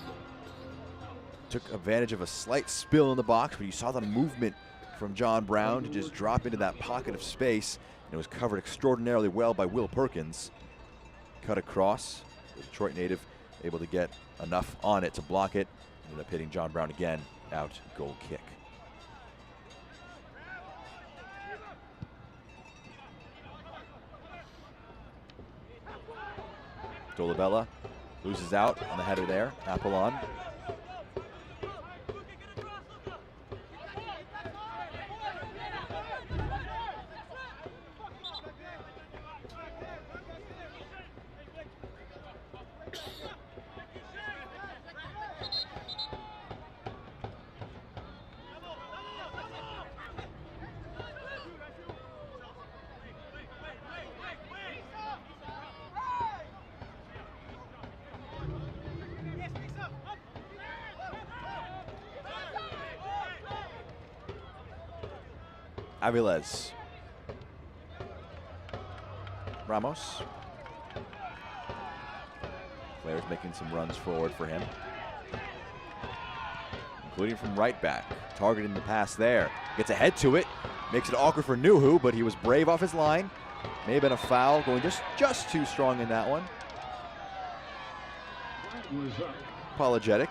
Took advantage of a slight spill in the box, but you saw the movement from John Brown to just drop into that pocket of space, and it was covered extraordinarily well by Will Perkins. Cut across, the Detroit native able to get enough on it to block it. Ended up hitting John Brown again, out, goal kick. Dolabella loses out on the header there, Apollon. Aviles. Ramos. Players making some runs forward for him, including from right back. Targeting the pass there. Gets ahead to it. Makes it awkward for Nuhu, but he was brave off his line. May have been a foul, going just too strong in that one. Apologetic.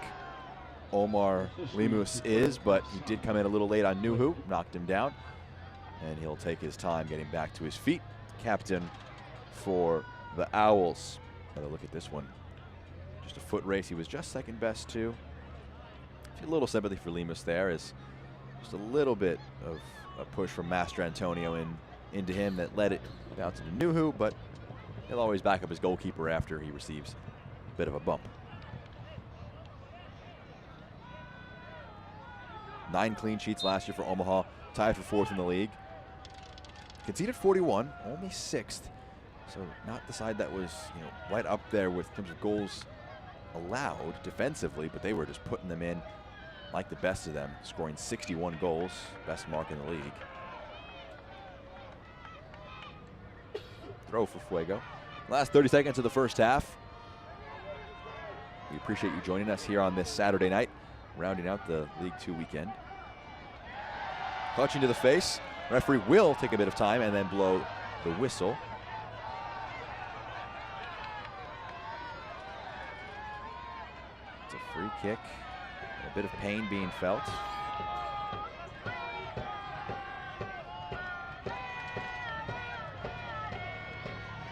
Omar Lemus is, but he did come in a little late on Nuhu. Knocked him down. And he'll take his time getting back to his feet. Captain for the Owls. Another look at this one. Just a foot race. He was just second best too. A little sympathy for Lemus there, is just a little bit of a push from Master Antonio into him that led it bounce into Nuhu, but he'll always back up his goalkeeper after he receives a bit of a bump. 9 clean sheets last year for Omaha, tied for 4th in the league. Conceded 41, only 6th, so not the side that was, right up there with terms of goals allowed defensively, but they were just putting them in like the best of them, scoring 61 goals, best mark in the league. Throw for Fuego. Last 30 seconds of the first half. We appreciate you joining us here on this Saturday night, rounding out the League Two weekend. Clutching to the face. Referee will take a bit of time and then blow the whistle. It's a free kick. A bit of pain being felt.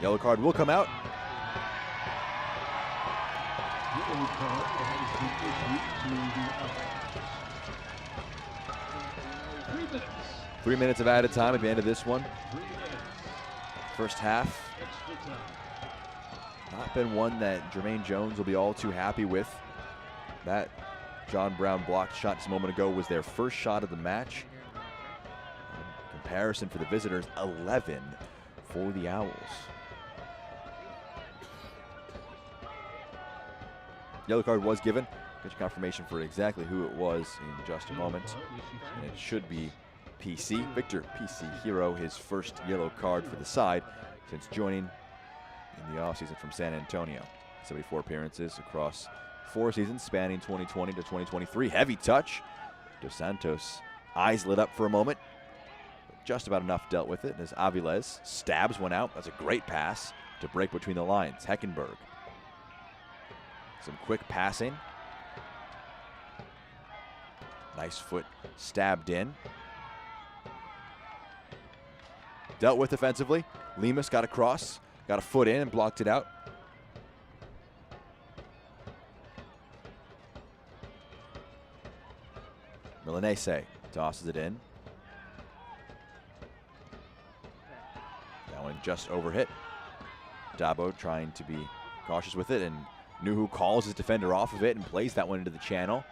Yellow card will come out. minutes. 3 minutes of added time at the end of this one. 3 minutes. First half. Extra time. Not been one that Jermaine Jones will be all too happy with. That John Brown blocked shot just a moment ago was their first shot of the match. In comparison for the visitors, 11 for the Owls. Yellow card was given. Get your confirmation for exactly who it was in just a moment. And it should be PC, Victor PC Hero, his first yellow card for the side since joining in the offseason from San Antonio. 74 appearances across 4 seasons spanning 2020 to 2023. Heavy touch. Dos Santos' eyes lit up for a moment. Just about enough dealt with it as Aviles stabs one out. That's a great pass to break between the lines. Heckenberg. Some quick passing. Nice foot stabbed in. Dealt with offensively. Lemus got across, got a foot in and blocked it out. Milanese tosses it in. That one just overhit. Dabo trying to be cautious with it, and Nuhu calls his defender off of it and plays that one into the channel.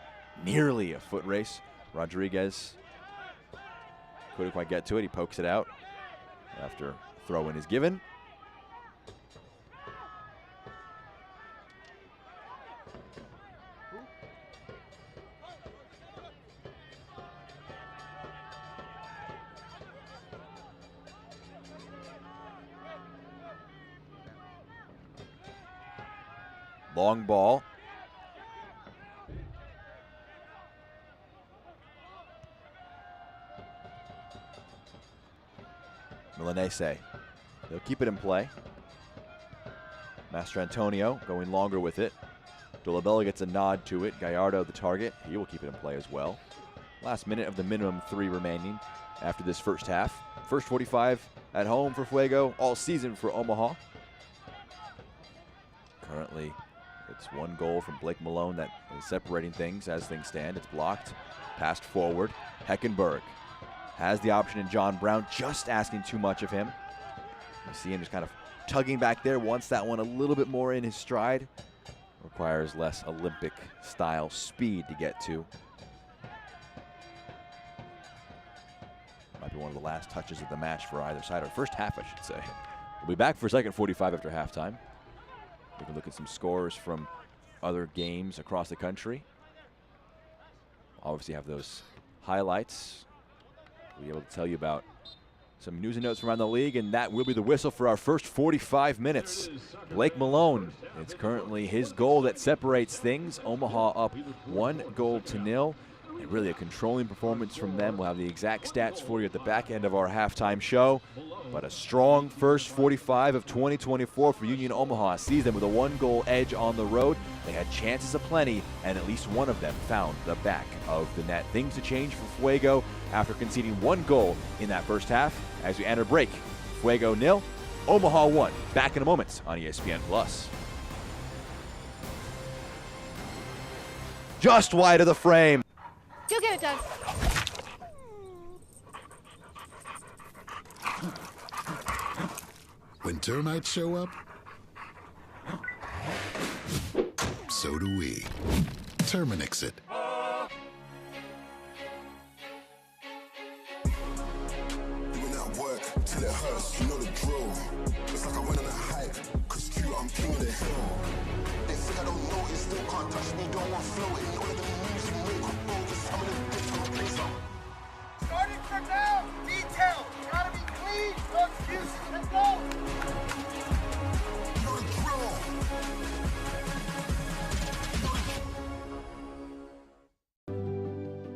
Nearly a foot race. Rodriguez couldn't quite get to it. He pokes it out after throw-in is given. Long ball. Milanese. They'll keep it in play. Master Antonio going longer with it. Dolabella gets a nod to it. Gallardo the target. He will keep it in play as well. Last minute of the minimum 3 remaining after this first half. First 45 at home for Fuego, all season for Omaha. Currently, it's 1 goal from Blake Malone that is separating things as things stand. It's blocked, passed forward. Heckenberg has the option in John Brown, just asking too much of him. You see him just kind of tugging back there, wants that one a little bit more in his stride. Requires less Olympic-style speed to get to. Might be one of the last touches of the match for either side, or first half, I should say. We'll be back for second 45 after halftime. We can look at some scores from other games across the country. Obviously have those highlights. We'll be able to tell you about some news and notes from around the league, and that will be the whistle for our first 45 minutes. Blake Malone, it's currently his goal that separates things. Omaha up 1-0. And really a controlling performance from them. We'll have the exact stats for you at the back end of our halftime show. But a strong first 45 of 2024 for Union Omaha sees them with a 1-goal edge on the road. They had chances aplenty, and at least one of them found the back of the net. Things to change for Fuego after conceding 1 goal in that first half. As we enter break, Fuego 0, Omaha 1. Back in a moment on ESPN+. Just wide of the frame. You'll get it done. When termites show up, so do we. Terminix it. Doing that work till it hurts, you know the drill. It's like I went on a hike, cause Q, I'm king of the hill. They think I don't know it, still can't touch me, don't want floating. All of the moves you make up over, some of the different places. Starting from now, detail. Gotta be clean, no excuses. Let's go. You know the drill.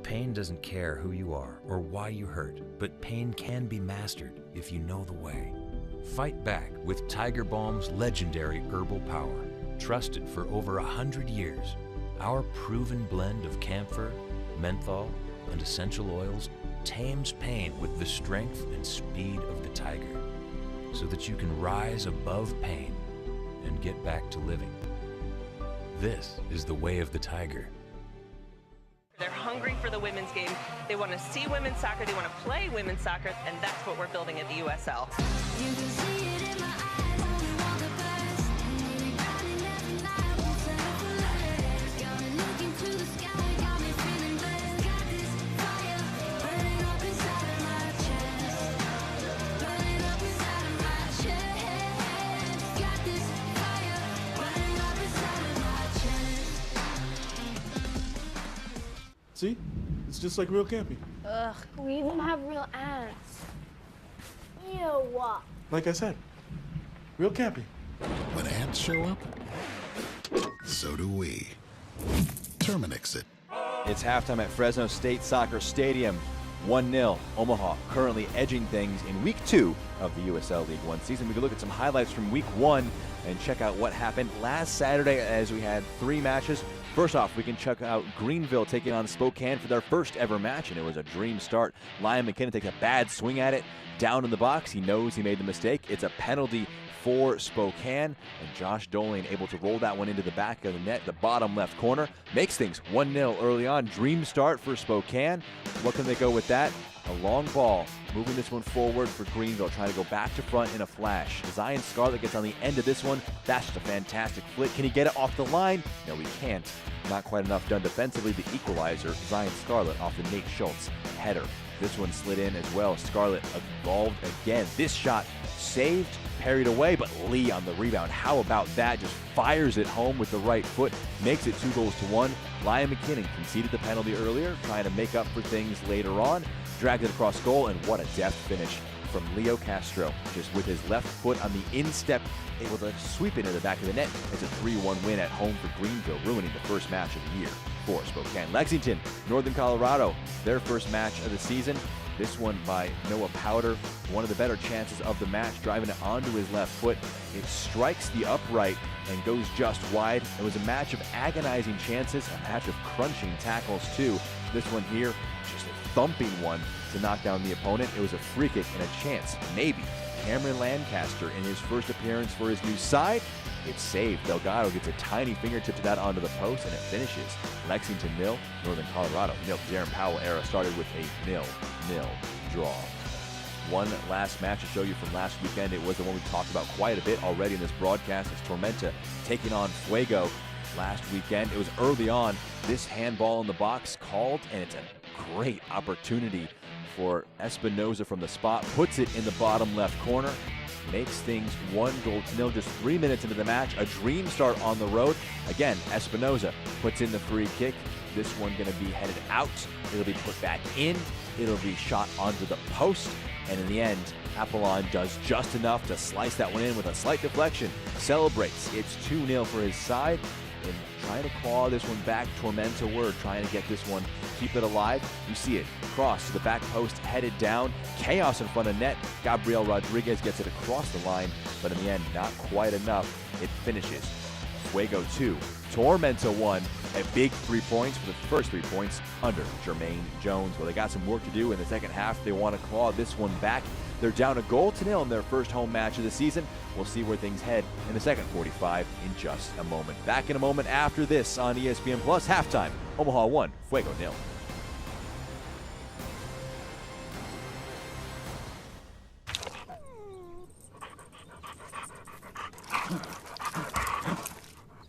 Pain doesn't care who you are or why you hurt, but pain can be mastered if you know the way. Fight back with Tiger Balm's legendary herbal power. Trusted for over 100 years, our proven blend of camphor, menthol, and essential oils tames pain with the strength and speed of the tiger, so that you can rise above pain and get back to living. This is the way of the tiger. They're hungry for the women's game. They want to see women's soccer. They want to play women's soccer, and that's what we're building at the USL. You can see it in my eyes, only want the best. And we riding every night, won't settle for less. Got me looking to the sky, got me feeling blessed. Got this fire burning up inside of my chest. Burning up inside of my chest. Got this fire burning up inside of my chest. See? It's just like real camping. Ugh, we even have real ants. Ew. Like I said, real camping. When ants show up, so do we. Terminix it. It's halftime at Fresno State Soccer Stadium. 1-0, Omaha currently edging things in week 2 of the USL League One season. We can look at some highlights from week 1 and check out what happened last Saturday as we had 3 matches. First off, we can check out Greenville taking on Spokane for their first ever match, and it was a dream start. Liam McKinnon takes a bad swing at it down in the box. He knows he made the mistake. It's a penalty for Spokane, and Josh Dolan able to roll that one into the back of the net, the bottom left corner. Makes things 1-0 early on. Dream start for Spokane. What can they go with that? A long ball, moving this one forward for Greenville, trying to go back to front in a flash. Zion Scarlett gets on the end of this one. That's just a fantastic flick. Can he get it off the line? No, he can't. Not quite enough done defensively. The equalizer, Zion Scarlett off the Nate Schultz header. This one slid in as well. Scarlett involved again. This shot saved, parried away, but Lee on the rebound. How about that? Just fires it home with the right foot, makes it 2-1. Liam McKinnon conceded the penalty earlier, trying to make up for things later on. Dragged it across goal, and what a deft finish from Leo Castro. Just with his left foot on the instep, able to sweep it into the back of the net. It's a 3-1 win at home for Greenville, ruining the first match of the year for Spokane. Lexington, Northern Colorado, their first match of the season. This one by Noah Powder, one of the better chances of the match, driving it onto his left foot. It strikes the upright and goes just wide. It was a match of agonizing chances, a match of crunching tackles too. This one here, just a thumping one to knock down the opponent. It was a free kick and a chance, maybe. Cameron Lancaster in his first appearance for his new side. It's saved. Delgado gets a tiny fingertip to that onto the post, and it finishes. Lexington 0, Northern Colorado 0. Darren Powell era started with a 0-0 draw. One last match to show you from last weekend. It was the one we talked about quite a bit already in this broadcast. It's Tormenta taking on Fuego last weekend. It was early on. This handball in the box called, and it's a great opportunity for Espinoza from the spot. Puts it in the bottom left corner. Makes things 1-0 just 3 minutes into the match. A dream start on the road. Again, Espinoza puts in the free kick. This one going to be headed out. It'll be put back in. It'll be shot onto the post. And in the end, Apollon does just enough to slice that one in with a slight deflection. Celebrates. It's 2-0 for his side. And trying to claw this one back. Tormenta were trying to get this one, keep it alive. You see it cross to the back post, headed down. Chaos in front of net. Gabriel Rodriguez gets it across the line, but in the end, not quite enough. It finishes. Fuego 2, Tormenta 1. A big 3 points for the first 3 points under Jermaine Jones. Well, they got some work to do in the second half. They want to claw this one back. They're down 1-0 in their first home match of the season. We'll see where things head in the second 45 in just a moment. Back in a moment after this on ESPN Plus. Halftime, Omaha 1, Fuego 0.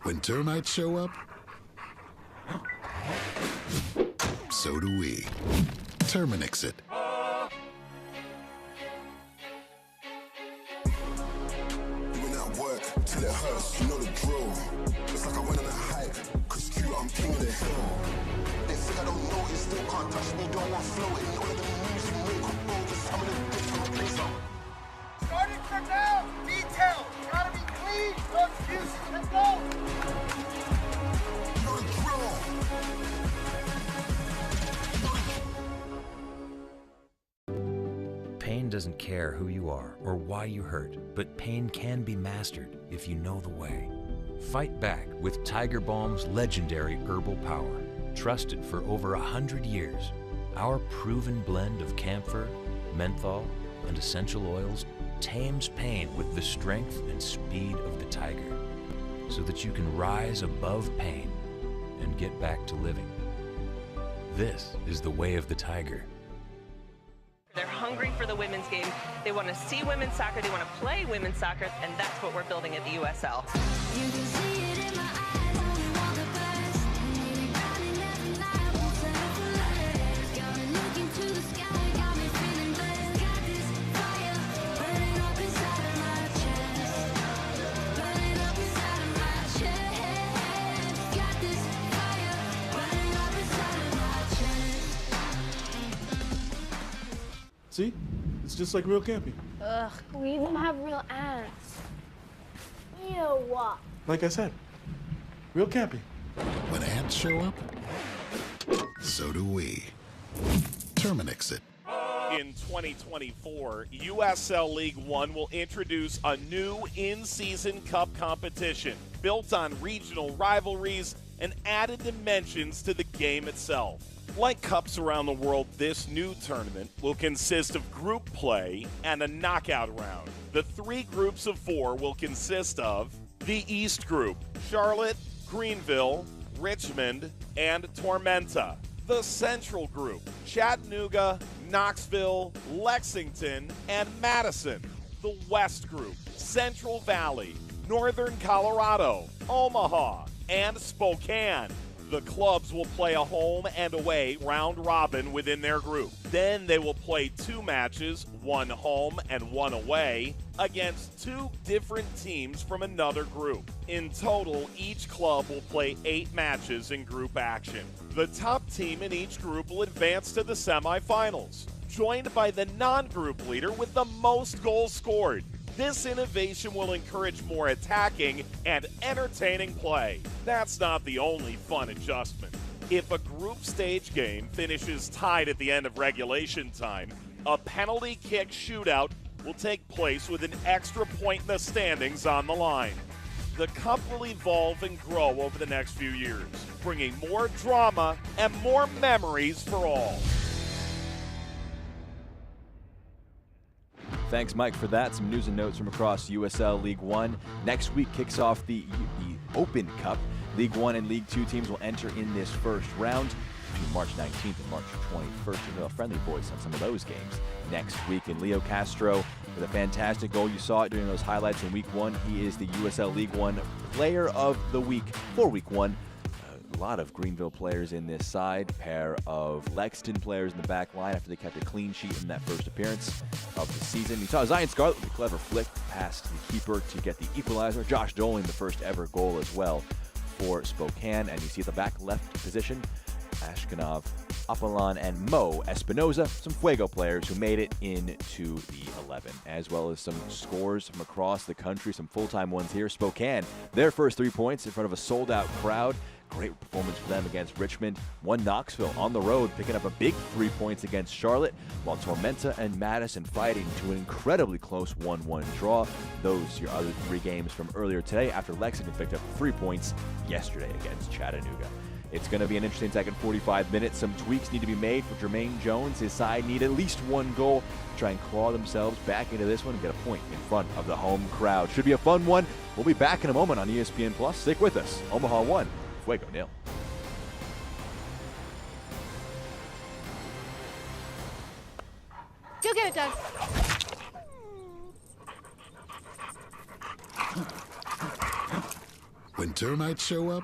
When termites show up, so do we. Terminix it. Doing that work till it hurts, you know the drill. It's like I went on a hike, cause cute, I'm king of the hill. They think I don't know it, still can't touch me, don't want floating. All of the moves you make up, bro, just some of the different places. Starting from now, detail. Gotta be clean, no excuses, let's go. You know the drill. Pain doesn't care who you are or why you hurt, but pain can be mastered if you know the way. Fight back with Tiger Balm's legendary herbal power. Trusted for over 100 years, our proven blend of camphor, menthol, and essential oils tames pain with the strength and speed of the tiger, so that you can rise above pain and get back to living. This is the way of the Tiger. They're hungry for the women's game. They want to see women's soccer. They want to play women's soccer, and that's what we're building at the USL. You can see it in my eyes, only want the best. Nearly drowning every night, won't settle for less. Got me looking to the sky, got me feeling blessed. Got this fire burning up inside of my chest, burning up inside of my chest. Got this fire burning up inside of my chest. See? It's just like real camping. Ugh, we even have real ants. Ew. Like I said, real camping. When ants show up, so do we. Terminix it. In 2024, USL League One will introduce a new in-season cup competition built on regional rivalries and added dimensions to the game itself. Like cups around the world, this new tournament will consist of group play and a knockout round. The 3 groups of 4 will consist of the East Group: Charlotte, Greenville, Richmond, and Tormenta. The Central Group: Chattanooga, Knoxville, Lexington, and Madison. The West Group: Central Valley, Northern Colorado, Omaha, and Spokane. The clubs will play a home and away round robin within their group. Then they will play 2 matches, 1 home and 1 away, against 2 different teams from another group. In total, each club will play 8 matches in group action. The top team in each group will advance to the semifinals, joined by the non-group leader with the most goals scored. This innovation will encourage more attacking and entertaining play. That's not the only fun adjustment. If a group stage game finishes tied at the end of regulation time, a penalty kick shootout will take place with an extra point in the standings on the line. The cup will evolve and grow over the next few years, bringing more drama and more memories for all. Thanks, Mike, for that. Some news and notes from across USL League One. Next week kicks off the Open Cup. League One and League Two teams will enter in this first round between March 19th and March 21st. You'll have a friendly voice on some of those games next week. And Leo Castro with a fantastic goal. You saw it during those highlights in Week 1. He is the USL League One Player of the Week for Week 1. A lot of Greenville players in this side, pair of Lexington players in the back line after they kept a clean sheet in that first appearance of the season. You saw Zion Scarlett with a clever flick past the keeper to get the equalizer. Josh Doling, the first ever goal as well for Spokane. And you see at the back left position, Ashkanov, Apollon, and Mo Espinoza, some Fuego players who made it into the 11, as well as some scores from across the country, some full-time ones here. Spokane, their first 3 points in front of a sold-out crowd. Great performance for them against Richmond. Won Knoxville on the road, picking up a big 3 points against Charlotte, while Tormenta and Madison fighting to an incredibly close 1-1 draw. Those your other 3 games from earlier today after Lexington picked up 3 points yesterday against Chattanooga. It's going to be an interesting second 45 minutes. Some tweaks need to be made for Jermaine Jones. His side need at least 1 goal to try and claw themselves back into this one and get a point in front of the home crowd. Should be a fun one. We'll be back in a moment on ESPN+. Stick with us. Omaha 1, Fuego 0. Go get it, Doug. When termites show up,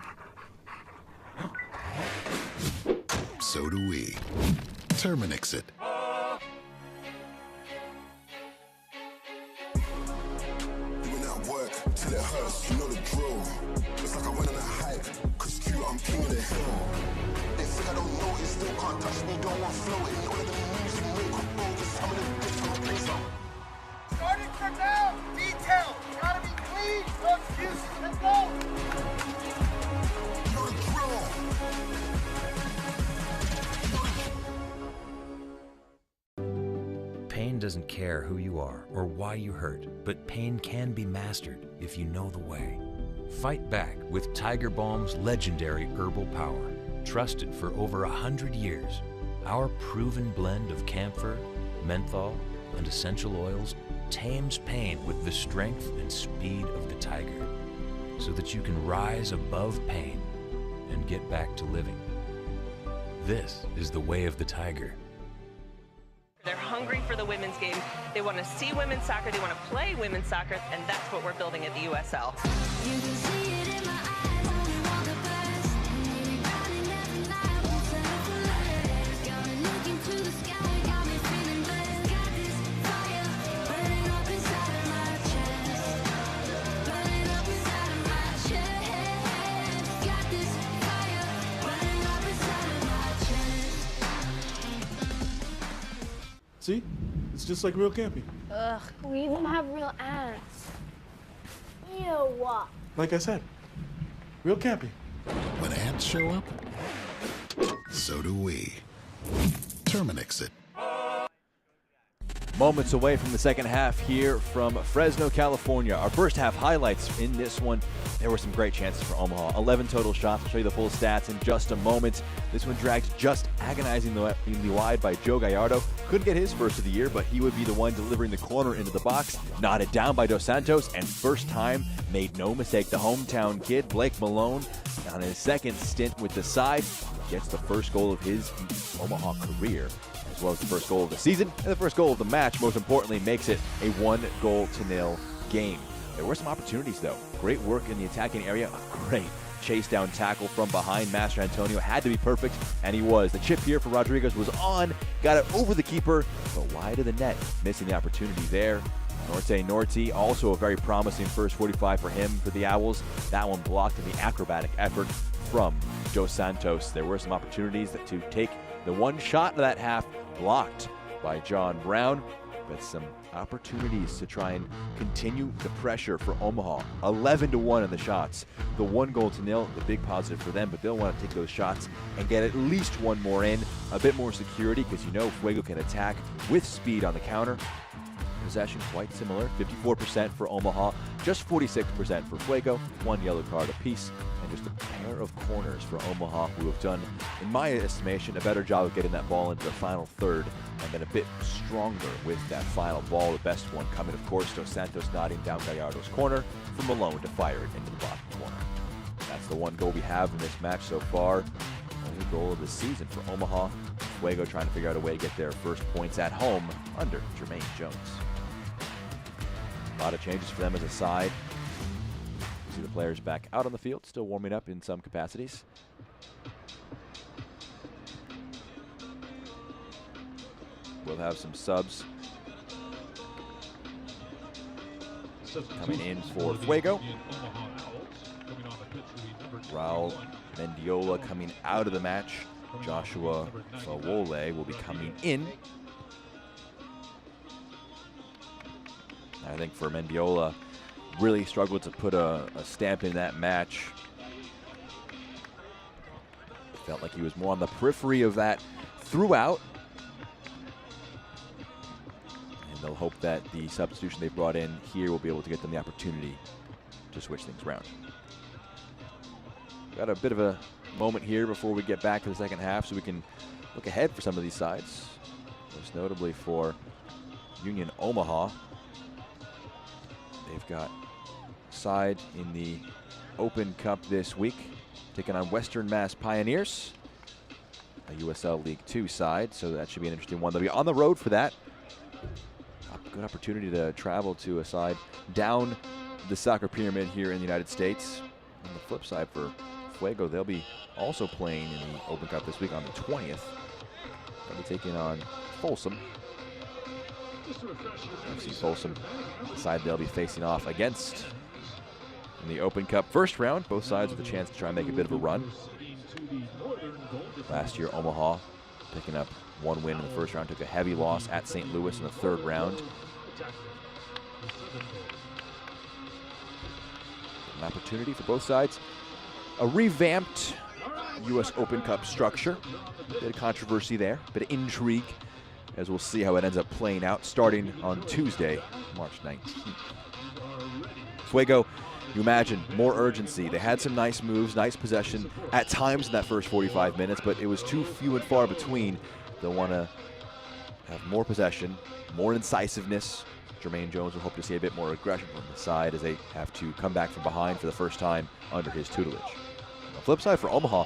so do we. Terminix it. Doing that work till it hurts, you know the drill. It's like I went on a hike, cause cute, I'm king of the hill. They think I don't know it, still can't touch me, don't want floating. All of the moves you make up over, some of them different places. Starting from now, detail. Gotta be clean, no excuses, let's go. You know the drill. Pain doesn't care who you are or why you hurt, but pain can be mastered if you know the way. Fight back with Tiger Balm's legendary herbal power. Trusted for over 100 years, our proven blend of camphor, menthol, and essential oils tames pain with the strength and speed of the tiger, so that you can rise above pain and get back to living. This is the way of the Tiger. They're hungry for the women's game. They want to see women's soccer. They want to play women's soccer, and that's what we're building at the USL. You can see it in my eyes, only want the best. Maybe running every night, won't settle for less. Got me looking to the sky, got me feeling blessed. Got this fire burning up inside of my chest. Burning up inside of my chest. Got this fire burning up inside of my chest. See? It's just like real camping. Ugh, we even have real ants. Ew. Like I said, real camping. When ants show up, so do we. Terminix it. Moments away from the second half here from Fresno, California. Our first half highlights in this one. There were some great chances for Omaha. 11 total shots. I'll show you the full stats in just a moment. This one dragged just agonizingly wide by Joe Gallardo. Couldn't get his first of the year, but he would be the one delivering the corner into the box. Knotted down by Dos Santos, and first time, made no mistake, the hometown kid, Blake Malone, on his second stint with the side, gets the first goal of his Omaha career, as well as the first goal of the season and the first goal of the match. Most importantly, makes it a 1-0 game. There were some opportunities, though. Great work in the attacking area. A great chase down tackle from behind. Master Antonio had to be perfect, and he was. The chip here for Rodriguez was on, got it over the keeper, but wide of the net, missing the opportunity there. Norte, also a very promising first 45 for him for the Owls. That one blocked in the acrobatic effort from Dos Santos. There were some opportunities to take the one shot of that half, blocked by John Brown, but some opportunities to try and continue the pressure for Omaha. 11-1 in the shots. The 1-0, the big positive for them, but they'll want to take those shots and get at least one more in. A bit more security, because you know Fuego can attack with speed on the counter. Possession quite similar, 54% for Omaha, just 46% for Fuego, one yellow card apiece, and just a pair of corners for Omaha, who have done, in my estimation, a better job of getting that ball into the final third and been a bit stronger with that final ball. The best one coming, of course, Dos Santos nodding down Gallardo's corner for Malone to fire it into the bottom corner. That's the one goal we have in this match so far. Only goal of the season for Omaha. Fuego trying to figure out a way to get their first points at home under Jermaine Jones. A lot of changes for them as a side. You see the players back out on the field, still warming up in some capacities. We'll have some subs coming in for Fuego. Raul Mendiola coming out of the match. Joshua Fawole will be coming in. I think for Mendiola, really struggled to put a stamp in that match. Felt like he was more on the periphery of that throughout. And they'll hope that the substitution they brought in here will be able to get them the opportunity to switch things around. Got a bit of a moment here before we get back to the second half so we can look ahead for some of these sides. Most notably for Union Omaha. They've got side in the Open Cup this week, taking on Western Mass Pioneers, a USL League Two side, so that should be an interesting one. They'll be on the road for that. A good opportunity to travel to a side down the soccer pyramid here in the United States. On the flip side for Fuego, they'll be also playing in the Open Cup this week on the 20th. They'll be taking on Folsom. FC Folsom, the side they'll be facing off against in the Open Cup first round. Both sides with a chance to try and make a bit of a run. Last year, Omaha picking up one win in the first round, took a heavy loss at St. Louis in the third round. An opportunity for both sides. A revamped U.S. Open Cup structure. Bit of controversy there, bit of intrigue, as we'll see how it ends up playing out starting on Tuesday, March 19th. Fuego, you imagine, more urgency. They had some nice moves, nice possession at times in that first 45 minutes, but it was too few and far between. They'll want to have more possession, more incisiveness. Jermaine Jones will hope to see a bit more aggression from the side as they have to come back from behind for the first time under his tutelage. On the flip side for Omaha,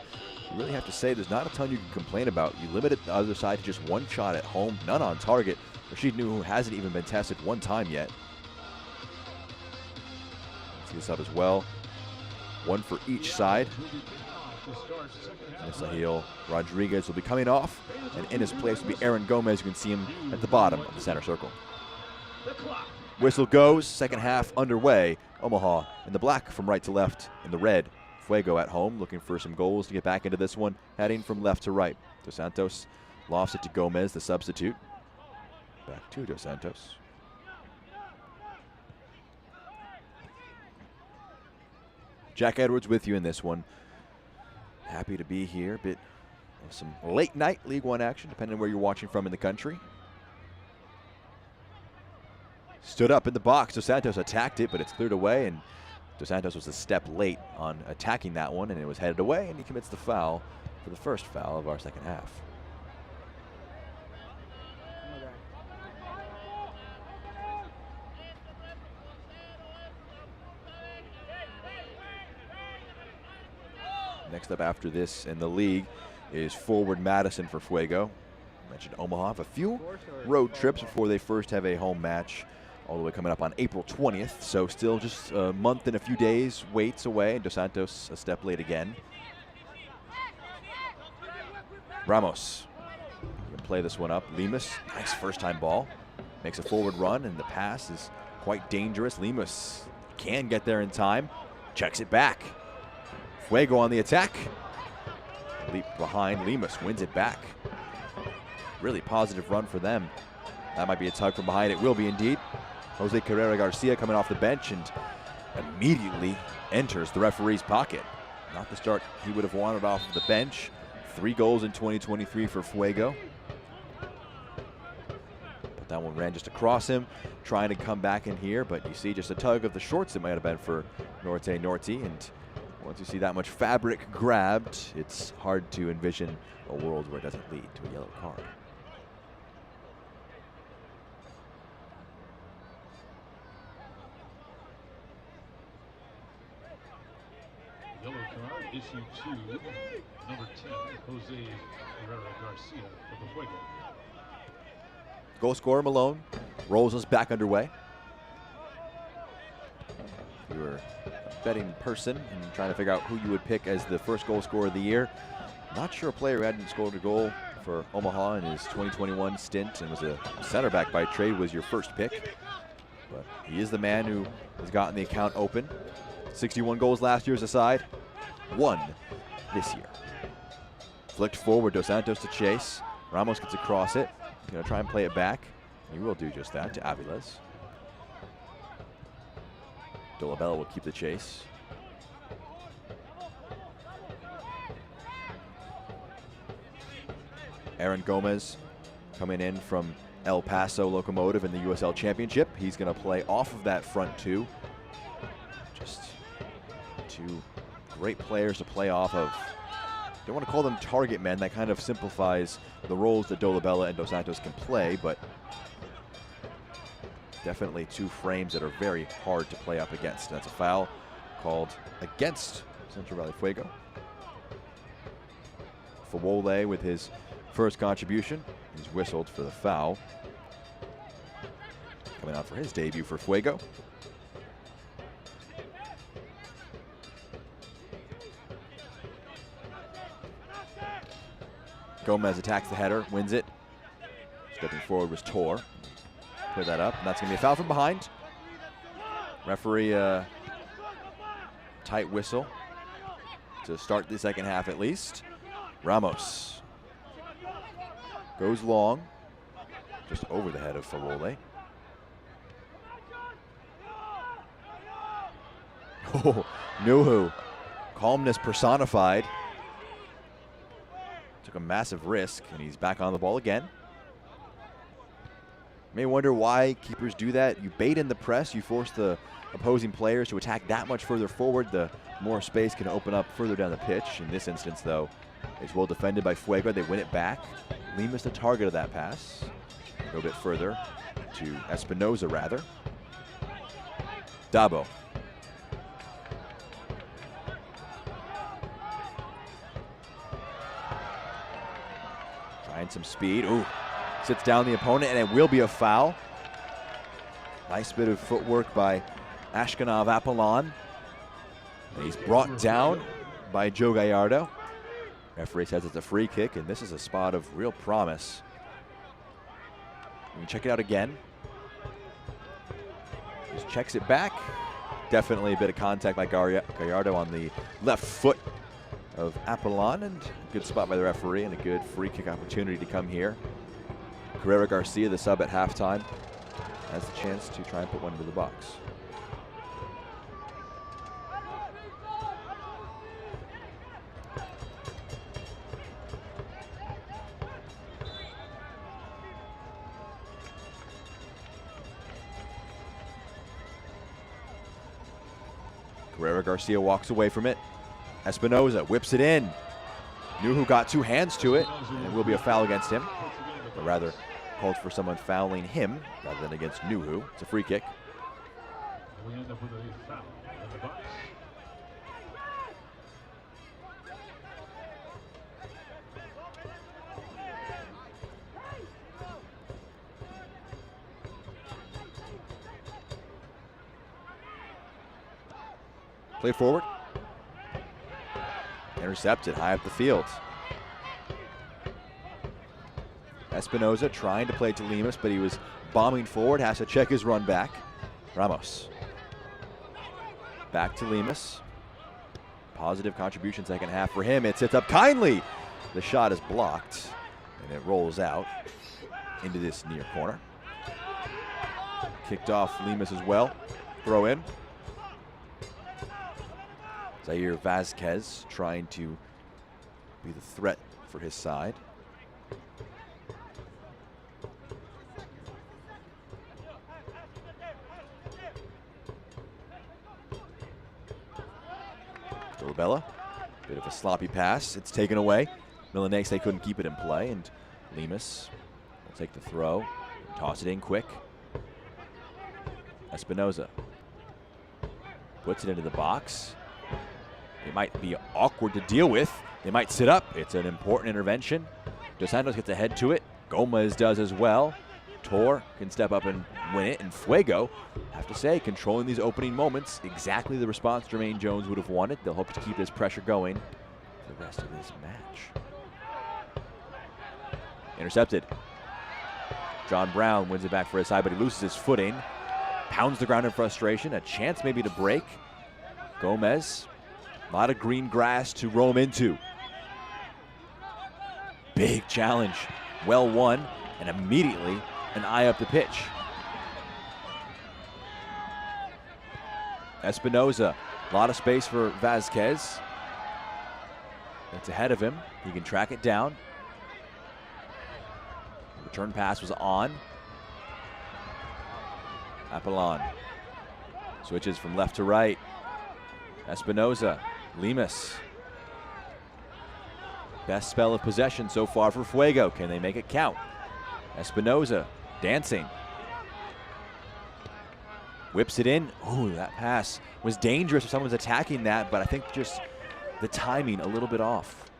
you really have to say there's not a ton you can complain about. You limited the other side to just one shot at home, none on target. Rashid Nuhu hasn't even been tested one time yet. See this up as well. One for each side. Sahil Rodriguez will be coming off, and in his place will be Aaron Gomez. You can see him at the bottom of the center circle. Whistle goes, second half underway. Omaha in the black from right to left, in the red. Fuego at home, looking for some goals to get back into this one, heading from left to right. Dos Santos lofts it to Gomez, the substitute. Back to Dos Santos. Jack Edwards with you in this one. Happy to be here. A bit of some late night League One action, depending on where you're watching from in the country. Stood up in the box. Dos Santos attacked it, but it's cleared away, and Dos Santos was a step late on attacking that one, and it was headed away, and he commits the foul for the first foul of our second half. Next up after this in the league is forward Madison for Fuego. I mentioned Omaha have a few road trips before they first have a home match, all the way coming up on April 20th. So still just a month and a few days waits away, and Dos Santos a step late again. Ramos can play this one up. Lemus, nice first time ball. Makes a forward run, and the pass is quite dangerous. Lemus can get there in time. Checks it back. Fuego on the attack. Leap behind. Lemus wins it back. Really positive run for them. That might be a tug from behind. It will be indeed. Jose Carrera Garcia coming off the bench and immediately enters the referee's pocket. Not the start he would have wanted off of the bench. 3 goals in 2023 for Fuego. But that one ran just across him, trying to come back in here. But you see just a tug of the shorts it might have been for Norte, and once you see that much fabric grabbed, it's hard to envision a world where it doesn't lead to a yellow card. Yellow card issued to number 10, Jose Herrera Garcia of the Fuego. Goal scorer Malone rolls us back underway. If you were a betting person and trying to figure out who you would pick as the first goal scorer of the year, not sure a player who hadn't scored a goal for Omaha in his 2021 stint and was a center back by trade was your first pick. But he is the man who has gotten the account open. 61 goals last year as a side, 1 this year. Flicked forward, Dos Santos to chase. Ramos gets across it. He's going to try and play it back. He will do just that to Aviles. Dolabella will keep the chase. Aaron Gomez coming in from El Paso Locomotive in the USL Championship. He's going to play off of that front two. Just 2 great players to play off of. Don't want to call them target men. That kind of simplifies the roles that Dolabella and Dos Santos can play, but definitely 2 frames that are very hard to play up against. That's a foul called against Central Valley Fuego. Fawole with his first contribution. He's whistled for the foul. Coming out for his debut for Fuego. Gomez attacks the header, wins it. Stepping forward was Tor. Put that up, and that's going to be a foul from behind. Referee, tight whistle to start the second half at least. Ramos goes long, just over the head of Fawole. Oh, Nuhu, calmness personified. Took a massive risk, and he's back on the ball again. You may wonder why keepers do that. You bait in the press, you force the opposing players to attack that much further forward. The more space can open up further down the pitch. In this instance, though, it's well defended by Fuego. They win it back. Lima's the target of that pass. A little bit further to Espinoza, rather. Dabo. Finds some speed. Ooh, sits down the opponent, and it will be a foul. Nice bit of footwork by Ashkanov Apollon. And he's brought down by Joe Gallardo. Referee says it's a free kick, and this is a spot of real promise. We can check it out again. Just checks it back. Definitely a bit of contact by Gallardo on the left foot of Apollon, and good spot by the referee and a good free kick opportunity to come here. Carrera Garcia, the sub at halftime, has the chance to try and put one into the box. Carrera Garcia walks away from it. Espinoza whips it in. Knew who got two hands to it, and it will be a foul against him. Or rather, called for someone fouling him rather than against Nuhu. It's a free kick. We end up with a foul in the box. Play forward. Intercepted high up the field. Espinoza trying to play to Lemus, but he was bombing forward, has to check his run back. Ramos. Back to Lemus. Positive contribution second half for him. It sits up kindly. The shot is blocked, and it rolls out into this near corner. Kicked off Lemus as well. Throw in. Zaire Vasquez trying to be the threat for his side. Dolabella, bit of a sloppy pass. It's taken away. Milanese couldn't keep it in play, and Lemus will take the throw and toss it in quick. Espinoza puts it into the box. It might be awkward to deal with. They might sit up. It's an important intervention. Dos Santos gets ahead to it. Gomez does as well. Tor can step up and win it. And Fuego, I have to say, controlling these opening moments, exactly the response Jermaine Jones would have wanted. They'll hope to keep this pressure going for the rest of this match. Intercepted. John Brown wins it back for his side, but he loses his footing. Pounds the ground in frustration. A chance maybe to break. Gomez. A lot of green grass to roam into. Big challenge. Well won, and immediately an eye up the pitch. Espinoza, a lot of space for Vasquez. That's ahead of him. He can track it down. Return pass was on. Apollon switches from left to right. Espinoza. Lemus. Best spell of possession so far for Fuego. Can they make it count? Espinoza dancing. Whips it in. Ooh, that pass was dangerous if someone's attacking that, but I think just the timing a little bit off.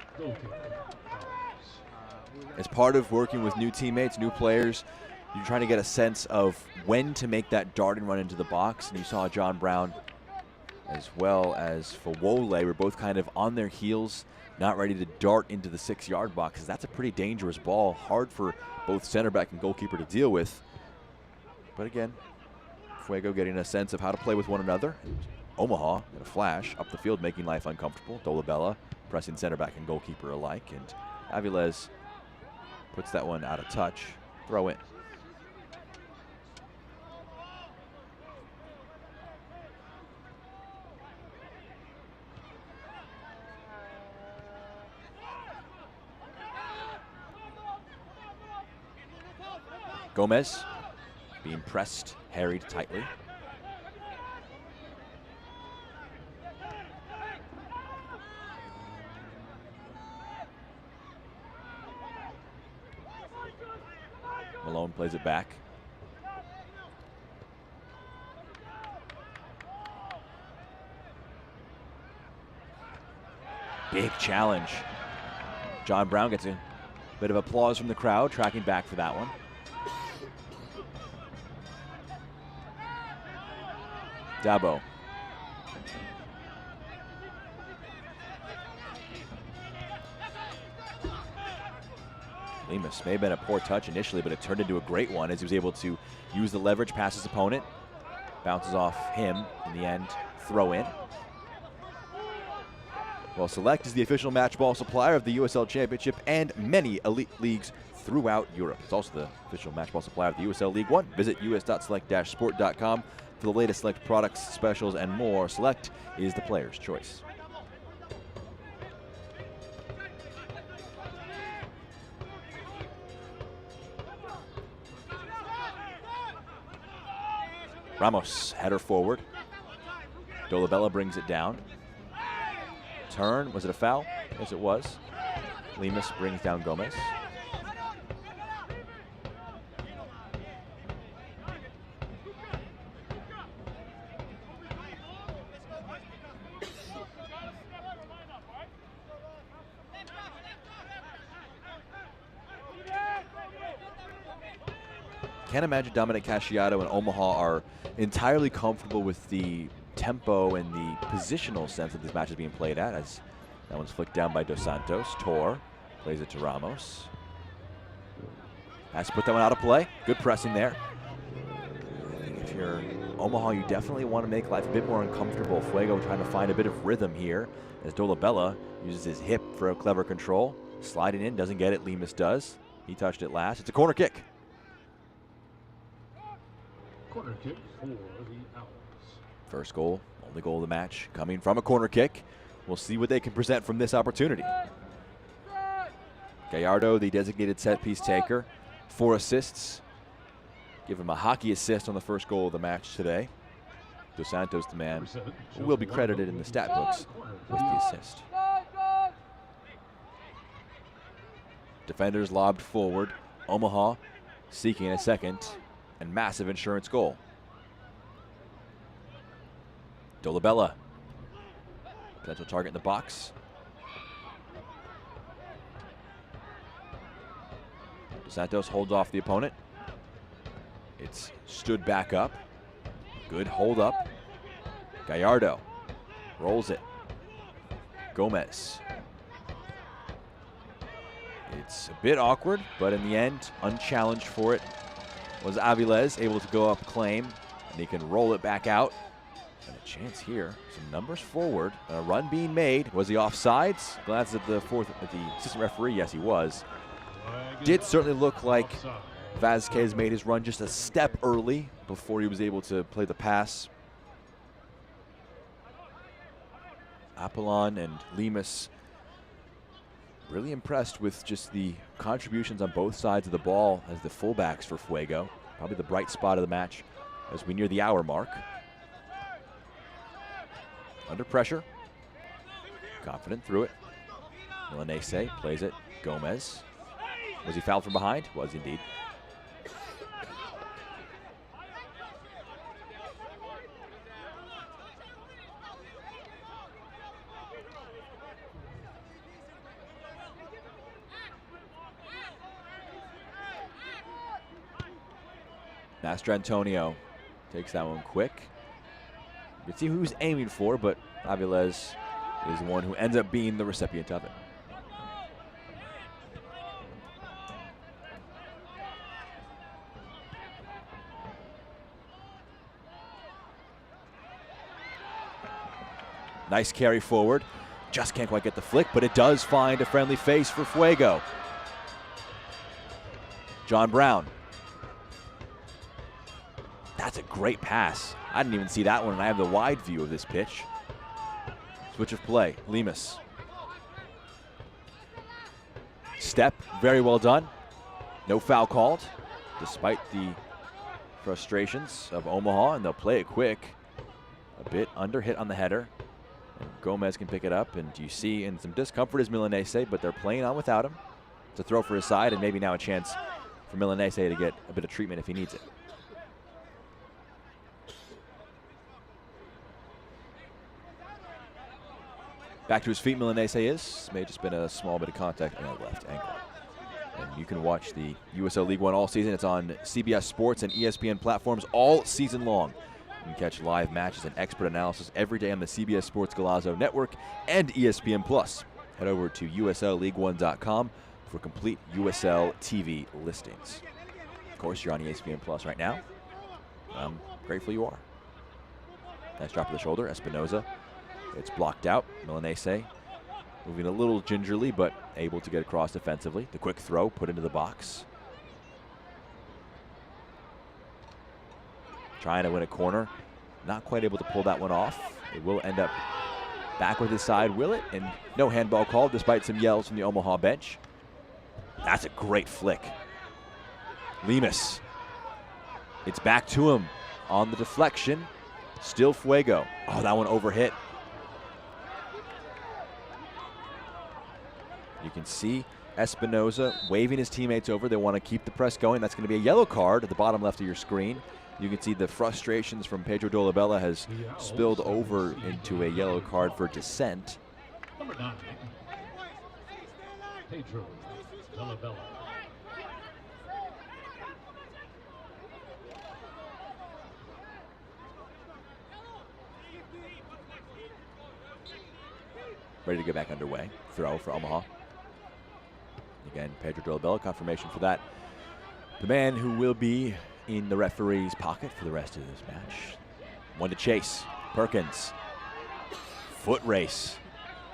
As part of working with new teammates, new players, you're trying to get a sense of when to make that dart and run into the box, and you saw John Brown as well as Fawole were both kind of on their heels, not ready to dart into the 6-yard box. That's a pretty dangerous ball, hard for both center back and goalkeeper to deal with. But again, Fuego getting a sense of how to play with one another. And Omaha in a flash up the field, making life uncomfortable. Dolabella pressing center back and goalkeeper alike, and Aviles puts that one out of touch. Throw in. Gomez being pressed, harried tightly. Malone plays it back. Big challenge. John Brown gets a Bit of applause from the crowd, tracking back for that one. Dabo. Lemus may have been a poor touch initially, but it turned into a great one as he was able to use the leverage past his opponent. Bounces off him in the end, throw in. Well, Select is the official match ball supplier of the USL Championship and many elite leagues throughout Europe. It's also the official match ball supplier of the USL League One. Visit us.select-sport.com for the latest Select products, specials, and more. Select is the player's choice. Ramos, header forward. Dolabella brings it down. Turn, was it a foul? Yes, it was. Lemus brings down Gomez. Can't imagine Dominic Casciato and Omaha are entirely comfortable with the tempo and the positional sense that this match is being played at, as that one's flicked down by Dos Santos. Tor plays it to Ramos. Has to put that one out of play. Good pressing there. I think if you're Omaha, you definitely want to make life a bit more uncomfortable. Fuego trying to find a bit of rhythm here as Dolabella uses his hip for a clever control. Sliding in, doesn't get it. Lemus does. He touched it last. It's a corner kick. Corner kick for the Owls. First goal, only goal of the match, coming from a corner kick. We'll see what they can present from this opportunity. Gallardo, the designated set piece taker, 4 assists. Give him a hockey assist on the first goal of the match today. Dos Santos, the man, who will be credited in the stat books with the assist. Defenders lobbed forward. Omaha seeking a second and massive insurance goal. Dolabella, potential target in the box. Dos Santos holds off the opponent. It's stood back up. Good hold up. Gallardo rolls it. Gomez. It's a bit awkward, but in the end, unchallenged for it was Avilés, able to go up claim, and he can roll it back out. And a chance here, some numbers forward, a run being made. Was he offsides? Glance at the assistant referee. Yes, he was. Did certainly look like Vazquez made his run just a step early before he was able to play the pass. Apollon and Lemus really impressed with just the contributions on both sides of the ball as the fullbacks for Fuego. Probably the bright spot of the match as we near the hour mark. Under pressure. Confident through it. Milanese plays it. Gomez. Was he fouled from behind? Was indeed. Master Antonio takes that one quick. You can see who he's aiming for, but Avilés is the one who ends up being the recipient of it. Nice carry forward. Just can't quite get the flick, but it does find a friendly face for Fuego. John Brown. That's a great pass. I didn't even see that one, and I have the wide view of this pitch. Switch of play, Lemus. Step, very well done. No foul called, despite the frustrations of Omaha, and they'll play it quick. A bit under hit on the header. And Gomez can pick it up, and you see in some discomfort is Milanese, but they're playing on without him. It's a throw for his side, and maybe now a chance for Milanese to get a bit of treatment if he needs it. Back to his feet, Milanese is. May have just been a small bit of contact on that left ankle. And you can watch the USL League One all season. It's on CBS Sports and ESPN platforms all season long. You can catch live matches and expert analysis every day on the CBS Sports Golazo Network and ESPN Plus. Head over to USLLeague1.com for complete USL TV listings. Of course, you're on ESPN Plus right now. I'm grateful you are. Nice drop of the shoulder, Espinoza. It's blocked out. Milanese moving a little gingerly, but able to get across defensively. The quick throw put into the box. Trying to win a corner. Not quite able to pull that one off. It will end up back with his side, will it? And no handball called despite some yells from the Omaha bench. That's a great flick. Lemus. It's back to him on the deflection. Still Fuego. Oh, that one overhit. You can see Espinoza waving his teammates over. They want to keep the press going. That's going to be a yellow card at the bottom left of your screen. You can see the frustrations from Pedro Dolabella has spilled over into a yellow card for dissent. Number 9, Pedro Dolabella. Ready to get back underway. Throw for Omaha. Again, Pedro Dolabella, confirmation for that. The man who will be in the referee's pocket for the rest of this match. One to chase. Perkins. Foot race.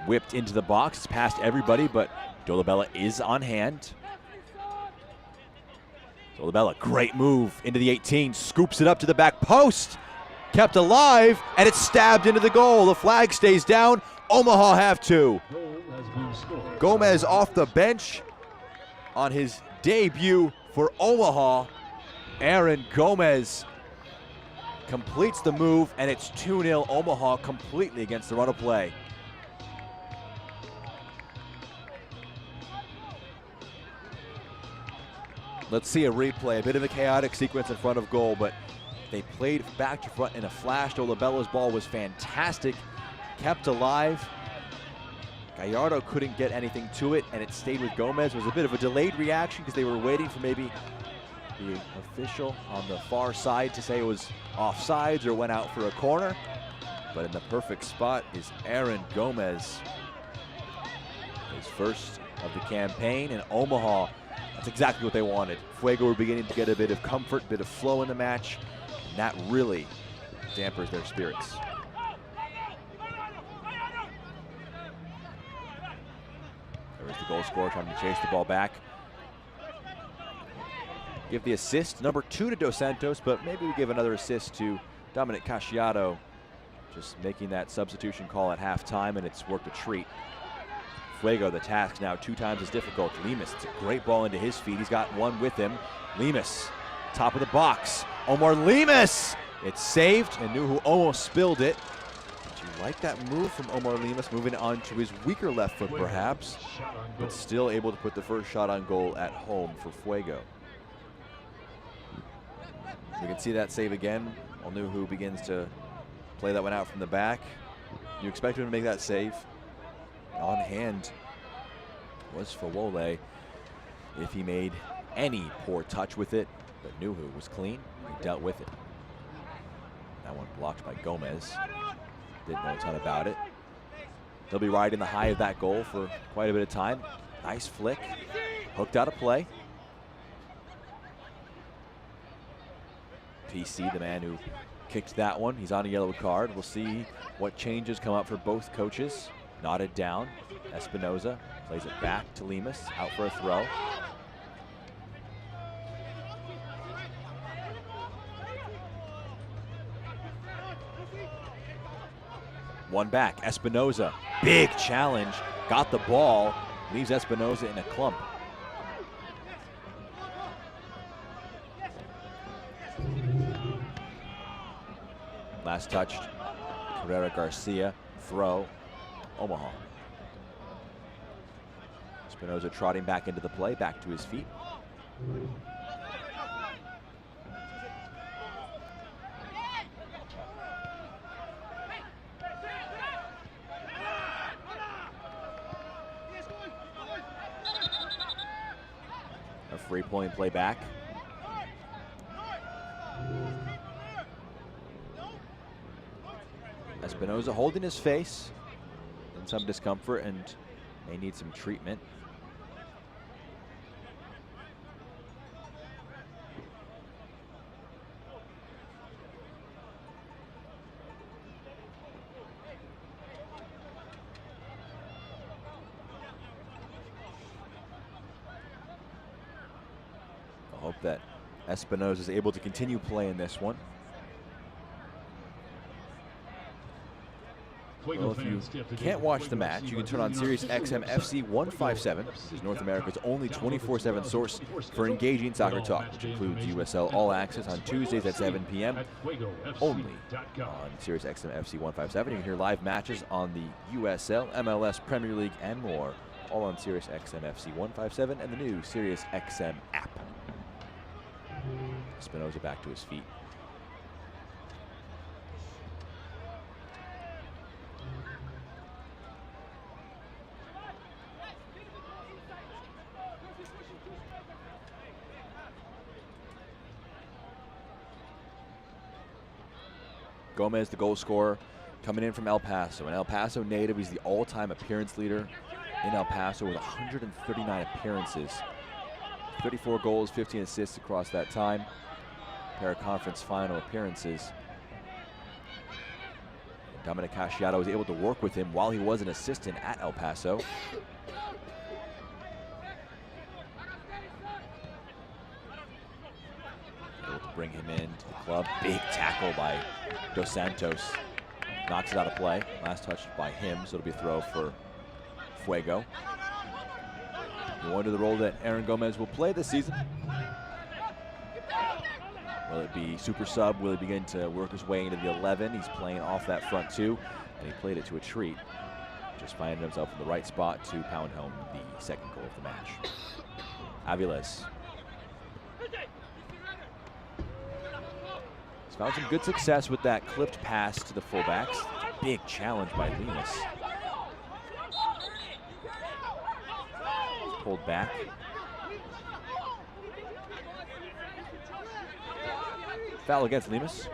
Whipped into the box. It's past everybody, but Dolabella is on hand. Dolabella, great move into the 18. Scoops it up to the back post. Kept alive, and it's stabbed into the goal. The flag stays down. Omaha have two. Gomez off the bench on his debut for Omaha. Aaron Gomez completes the move, and it's 2-0 Omaha completely against the run of play. Let's see a replay. A bit of a chaotic sequence in front of goal, but they played back to front in a flash. Dolabella's ball was fantastic. Kept alive. Gallardo couldn't get anything to it, and it stayed with Gomez. It was a bit of a delayed reaction because they were waiting for maybe the official on the far side to say it was offsides or went out for a corner. But in the perfect spot is Aaron Gomez. His first of the campaign, and Omaha, that's exactly what they wanted. Fuego were beginning to get a bit of comfort, a bit of flow in the match, and that really dampers their spirits. There's the goal scorer trying to chase the ball back. Give the assist, number 2 to Dos Santos, but maybe we give another assist to Dominic Casciato, just making that substitution call at halftime, and it's worked a treat. Fuego, the task now 2 times as difficult. Lemus, it's a great ball into his feet. He's got one with him. Lemus, top of the box. Omar Lemus! It's saved, and Nuhu almost spilled it. Did you like that move from Omar Lemus, moving on to his weaker left foot perhaps, but still able to put the first shot on goal at home for Fuego. We can see that save again. Nuhu begins to play that one out from the back. You expect him to make that save. On hand was Fawole if he made any poor touch with it, but Nuhu was clean. He dealt with it. That one blocked by Gomez. Didn't know a ton about it. He'll be riding the high of that goal for quite a bit of time. Nice flick. Hooked out of play. PC, the man who kicked that one, he's on a yellow card. We'll see what changes come up for both coaches. Knotted down. Espinoza plays it back to Lemus, out for a throw. One back, Espinoza, big challenge, got the ball, leaves Espinoza in a clump. Last touched, Carrera Garcia, throw, Omaha. Espinoza trotting back into the play, back to his feet. Referee pulling play back. Espinoza holding his face in some discomfort and may need some treatment. I hope that Espinoza is able to continue playing this one. Well, if you can't watch the match, you can turn on Sirius XM FC 157, which is North America's only 24/7 source for engaging soccer talk, which includes USL All Access on Tuesdays at 7 p.m. only on Sirius XM FC 157. You can hear live matches on the USL, MLS, Premier League, and more, all on Sirius XM FC 157 and the new Sirius XM app. Espinoza back to his feet. Gomez, the goal scorer, coming in from El Paso. An El Paso native, he's the all-time appearance leader in El Paso with 139 appearances. 34 goals, 15 assists across that time. Para-conference final appearances. Dominic Casciato was able to work with him while he was an assistant at El Paso. Able to bring him into the club. Big tackle by Dos Santos. Knocks it out of play. Last touch by him, so it'll be a throw for Fuego. You wonder the role that Aaron Gomez will play this season. Will it be super sub? Will he begin to work his way into the 11? He's playing off that front two, and he played it to a treat. Just finding himself in the right spot to pound home the second goal of the match. Aviles. He's found some good success with that clipped pass to the fullbacks. Big challenge by Lemus. Pulled back. Foul against Lemus.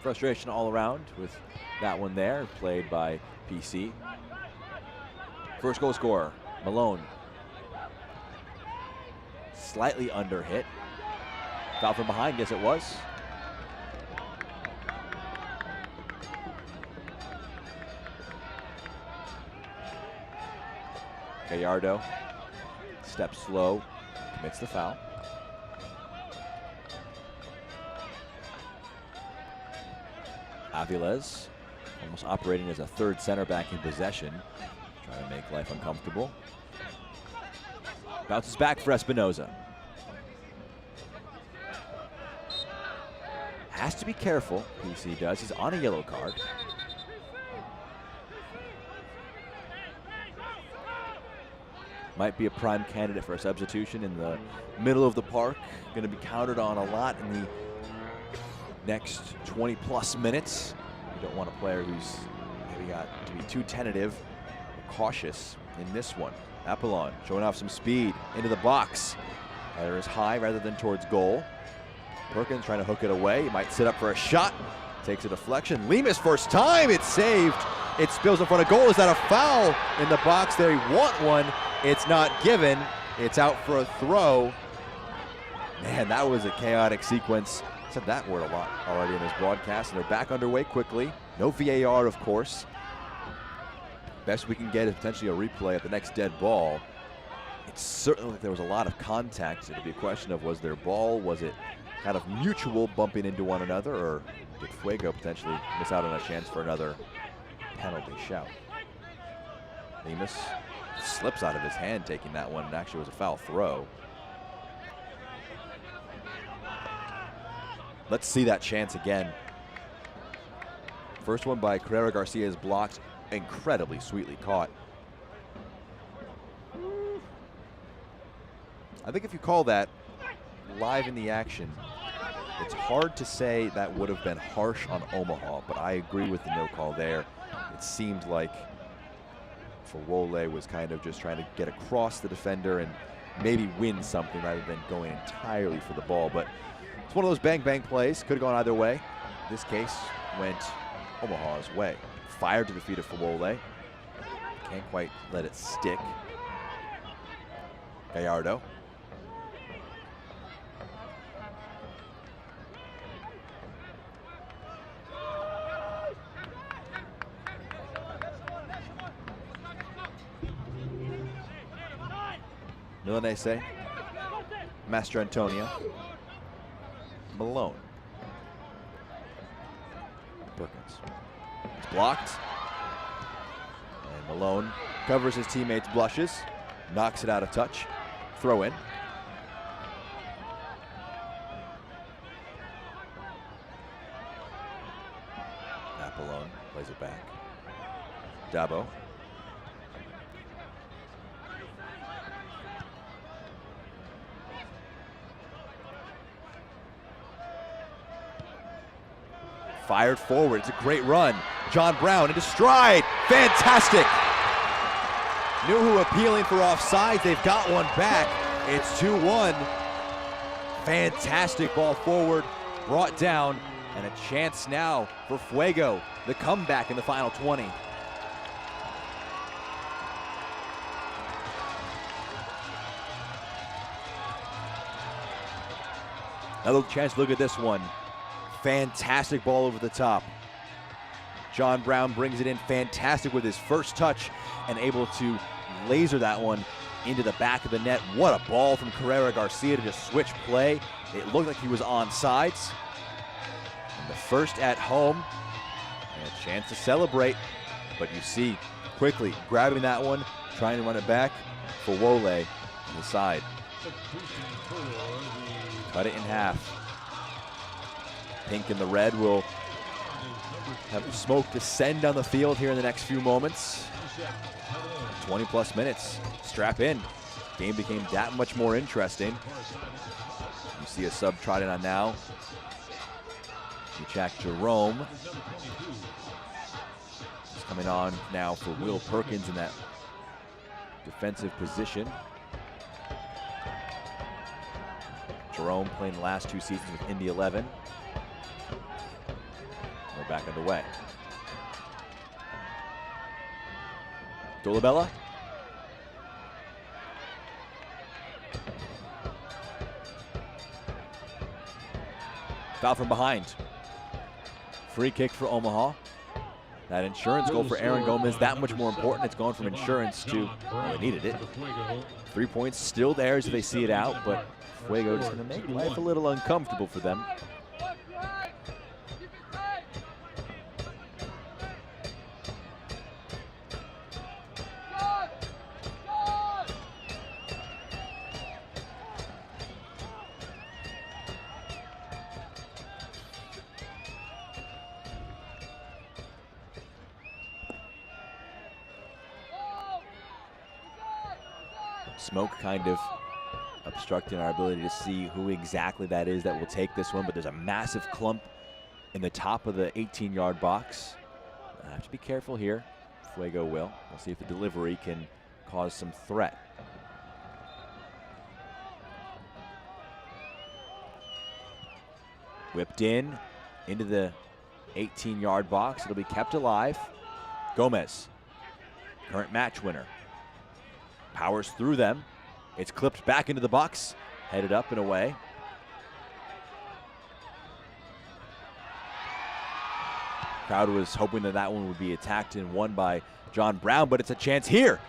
Frustration all around with that one there, played by PC. First goal scorer, Malone. Slightly under hit. Foul from behind, yes it was. Gallardo steps slow, commits the foul. Aviles almost operating as a third center back in possession, trying to make life uncomfortable. Bounces back for Espinoza. Has to be careful, PC does. He's on a yellow card. Might be a prime candidate for a substitution in the middle of the park. Going to be counted on a lot in the next 20 plus minutes. You don't want a player who's maybe got to be too tentative or cautious in this one. Apollon showing off some speed into the box. Header is high rather than towards goal. Perkins trying to hook it away. He might sit up for a shot. Takes a deflection. Lemus first time. It's saved. It spills in front of goal. Is that a foul in the box? They want one. It's not given. It's out for a throw. Man, that was a chaotic sequence. Said that word a lot already in this broadcast, and they're back underway quickly. No VAR, of course. Best we can get is potentially a replay of the next dead ball. It's certainly like there was a lot of contact. It'll be a question of, was there ball? Was it kind of mutual bumping into one another, or did Fuego potentially miss out on a chance for another penalty shout? Lemus slips out of his hand taking that one, and actually was a foul throw. Let's see that chance again. First one by Carrera Garcia is blocked, incredibly sweetly caught. I think if you call that live in the action, it's hard to say that would have been harsh on Omaha, but I agree with the no call there. It seemed like Fuego was kind of just trying to get across the defender and maybe win something rather than going entirely for the ball. But it's one of those bang-bang plays. Could have gone either way. This case went Omaha's way. Fired to the feet of Fuego. Can't quite let it stick. Gallardo. Milanese, Master Antonio, Malone, Perkins. It's blocked, and Malone covers his teammates' blushes, knocks it out of touch, throw in. Apollon plays it back. Dabo. Fired forward, it's a great run. John Brown into stride, fantastic. Nuhu appealing for offsides, they've got one back. It's 2-1. Fantastic ball forward, brought down, and a chance now for Fuego, the comeback in the final 20. Another chance to look at this one. Fantastic ball over the top. John Brown brings it in fantastic with his first touch and able to laser that one into the back of the net. What a ball from Carrera Garcia to just switch play. It looked like he was on sides. And the first at home, and a chance to celebrate. But you see quickly grabbing that one, trying to run it back for Wole on the side. Cut it in half. Pink and the red will have the smoke descend down the field here in the next few moments. 20 plus minutes, strap in. Game became that much more interesting. You see a sub trotting on now. You check Jerome. He's coming on now for Will Perkins in that defensive position. Jerome playing the last 2 seasons with Indy 11. We're back underway. Dolabella. Foul from behind. Free kick for Omaha. That insurance goal for Aaron Gomez, that much more important. It's gone from insurance to, well, they needed it. 3 points still there as they see it out, but Fuego just gonna make life a little uncomfortable for them. Smoke kind of obstructing our ability to see who exactly that is that will take this one, but there's a massive clump in the top of the 18-yard box. I have to be careful here. Fuego will. We'll see if the delivery can cause some threat. Whipped in into the 18-yard box. It'll be kept alive. Gomez, current match winner. Powers through them. It's clipped back into the box, headed up and away. Crowd was hoping that that one would be attacked and won by John Brown, but it's a chance here.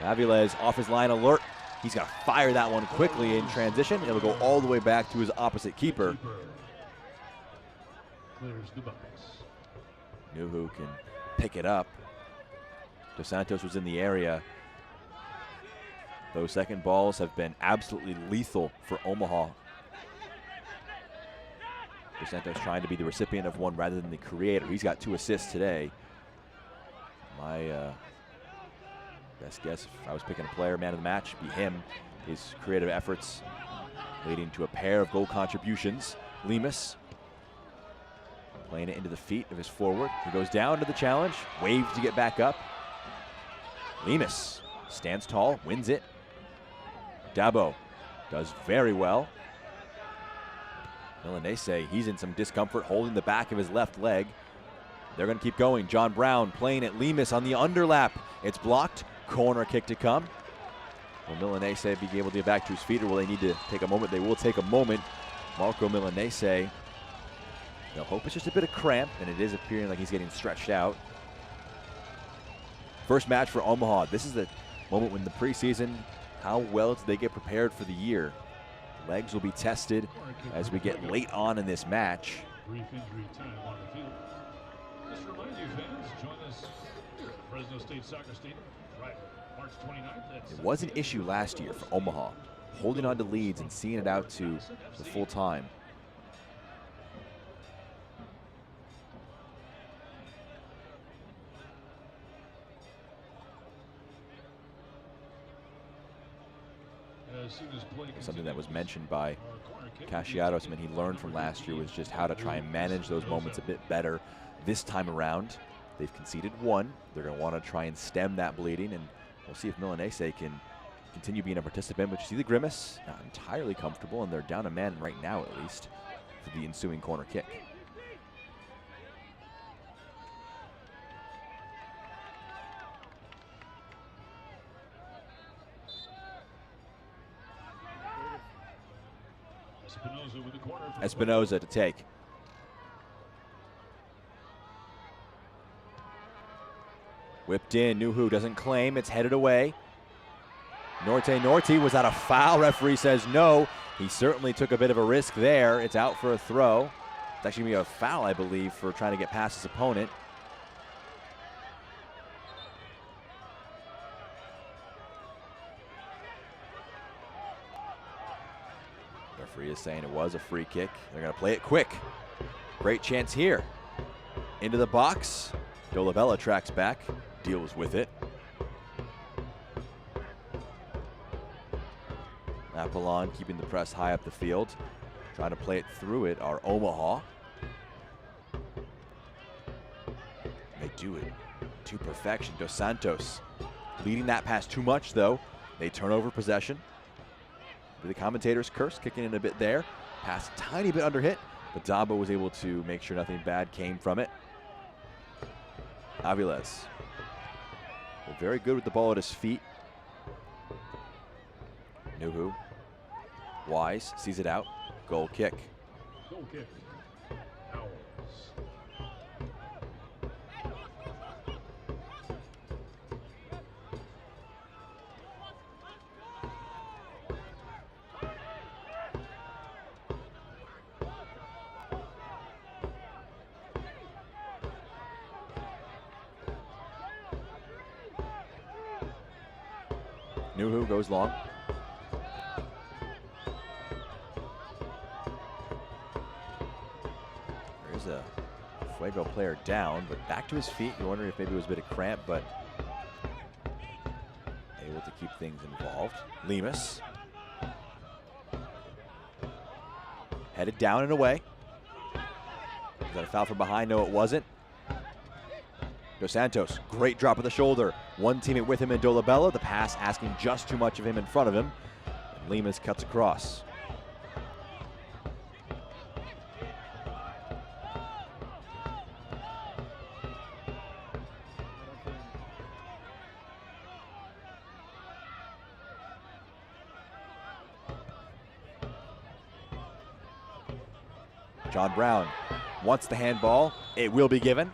Aviles off his line alert. He's got to fire that one quickly in transition. It'll go all the way back to his opposite keeper. Nuhu can pick it up. Dos Santos was in the area. Those second balls have been absolutely lethal for Omaha. Dos Santos trying to be the recipient of one rather than the creator. He's got 2 assists today. My best guess, if I was picking a player, man of the match, would be him. his creative efforts leading to a pair of goal contributions. Lemus playing it into the feet of his forward. He goes down to the challenge, waves to get back up. Lemus stands tall, wins it. Dabo does very well. Milanese, he's in some discomfort, holding the back of his left leg. They're going to keep going. John Brown playing at Lemus on the underlap. It's blocked. Corner kick to come. Will Milanese be able to get back to his feet, or will they need to take a moment? They will take a moment. Marco Milanese, they'll hope it's just a bit of cramp, and it is appearing like he's getting stretched out. First match for Omaha. This is the moment when the preseason, how well do they get prepared for the year? Legs will be tested as we get late on in this match. Brief injury time on the field. Just remind you fans, join us here at Fresno State Soccer Stadium Friday, March 29th. It was an issue last year for Omaha, holding on to leads and seeing it out to the full time. Something that was mentioned by Casciato, something he learned from last year, was just how to try and manage those moments a bit better this time around. They've conceded one. They're going to want to try and stem that bleeding, and we'll see if Milanese can continue being a participant. But you see the grimace, not entirely comfortable, and they're down a man right now at least for the ensuing corner kick. Espinoza to take. Whipped in, Nuhu doesn't claim, it's headed away. Norte was that a foul? Referee says no. He certainly took a bit of a risk there. It's out for a throw. It's actually going to be a foul, I believe, for trying to get past his opponent. Referee is saying it was a free kick. They're going to play it quick. Great chance here. Into the box. Dolabella tracks back, deals with it. Apollon keeping the press high up the field. Trying to play it through it are Omaha. They do it to perfection. Dos Santos leading that pass too much, though. They turn over possession. The commentator's curse kicking in a bit there. Pass a tiny bit under hit, but Dabo was able to make sure nothing bad came from it. Aviles. They're very good with the ball at his feet. Nuhu. Wise sees it out. Goal kick. Goal kick. Nuhu goes long. There's a Fuego player down, but back to his feet. You're wondering if maybe it was a bit of cramp, but able to keep things involved. Lemus. Headed down and away. Was that a foul from behind? No, it wasn't. Dos Santos, great drop of the shoulder. One teammate with him in Dolabella. The pass asking just too much of him in front of him. And Lemus cuts across. John Brown wants the handball. It will be given.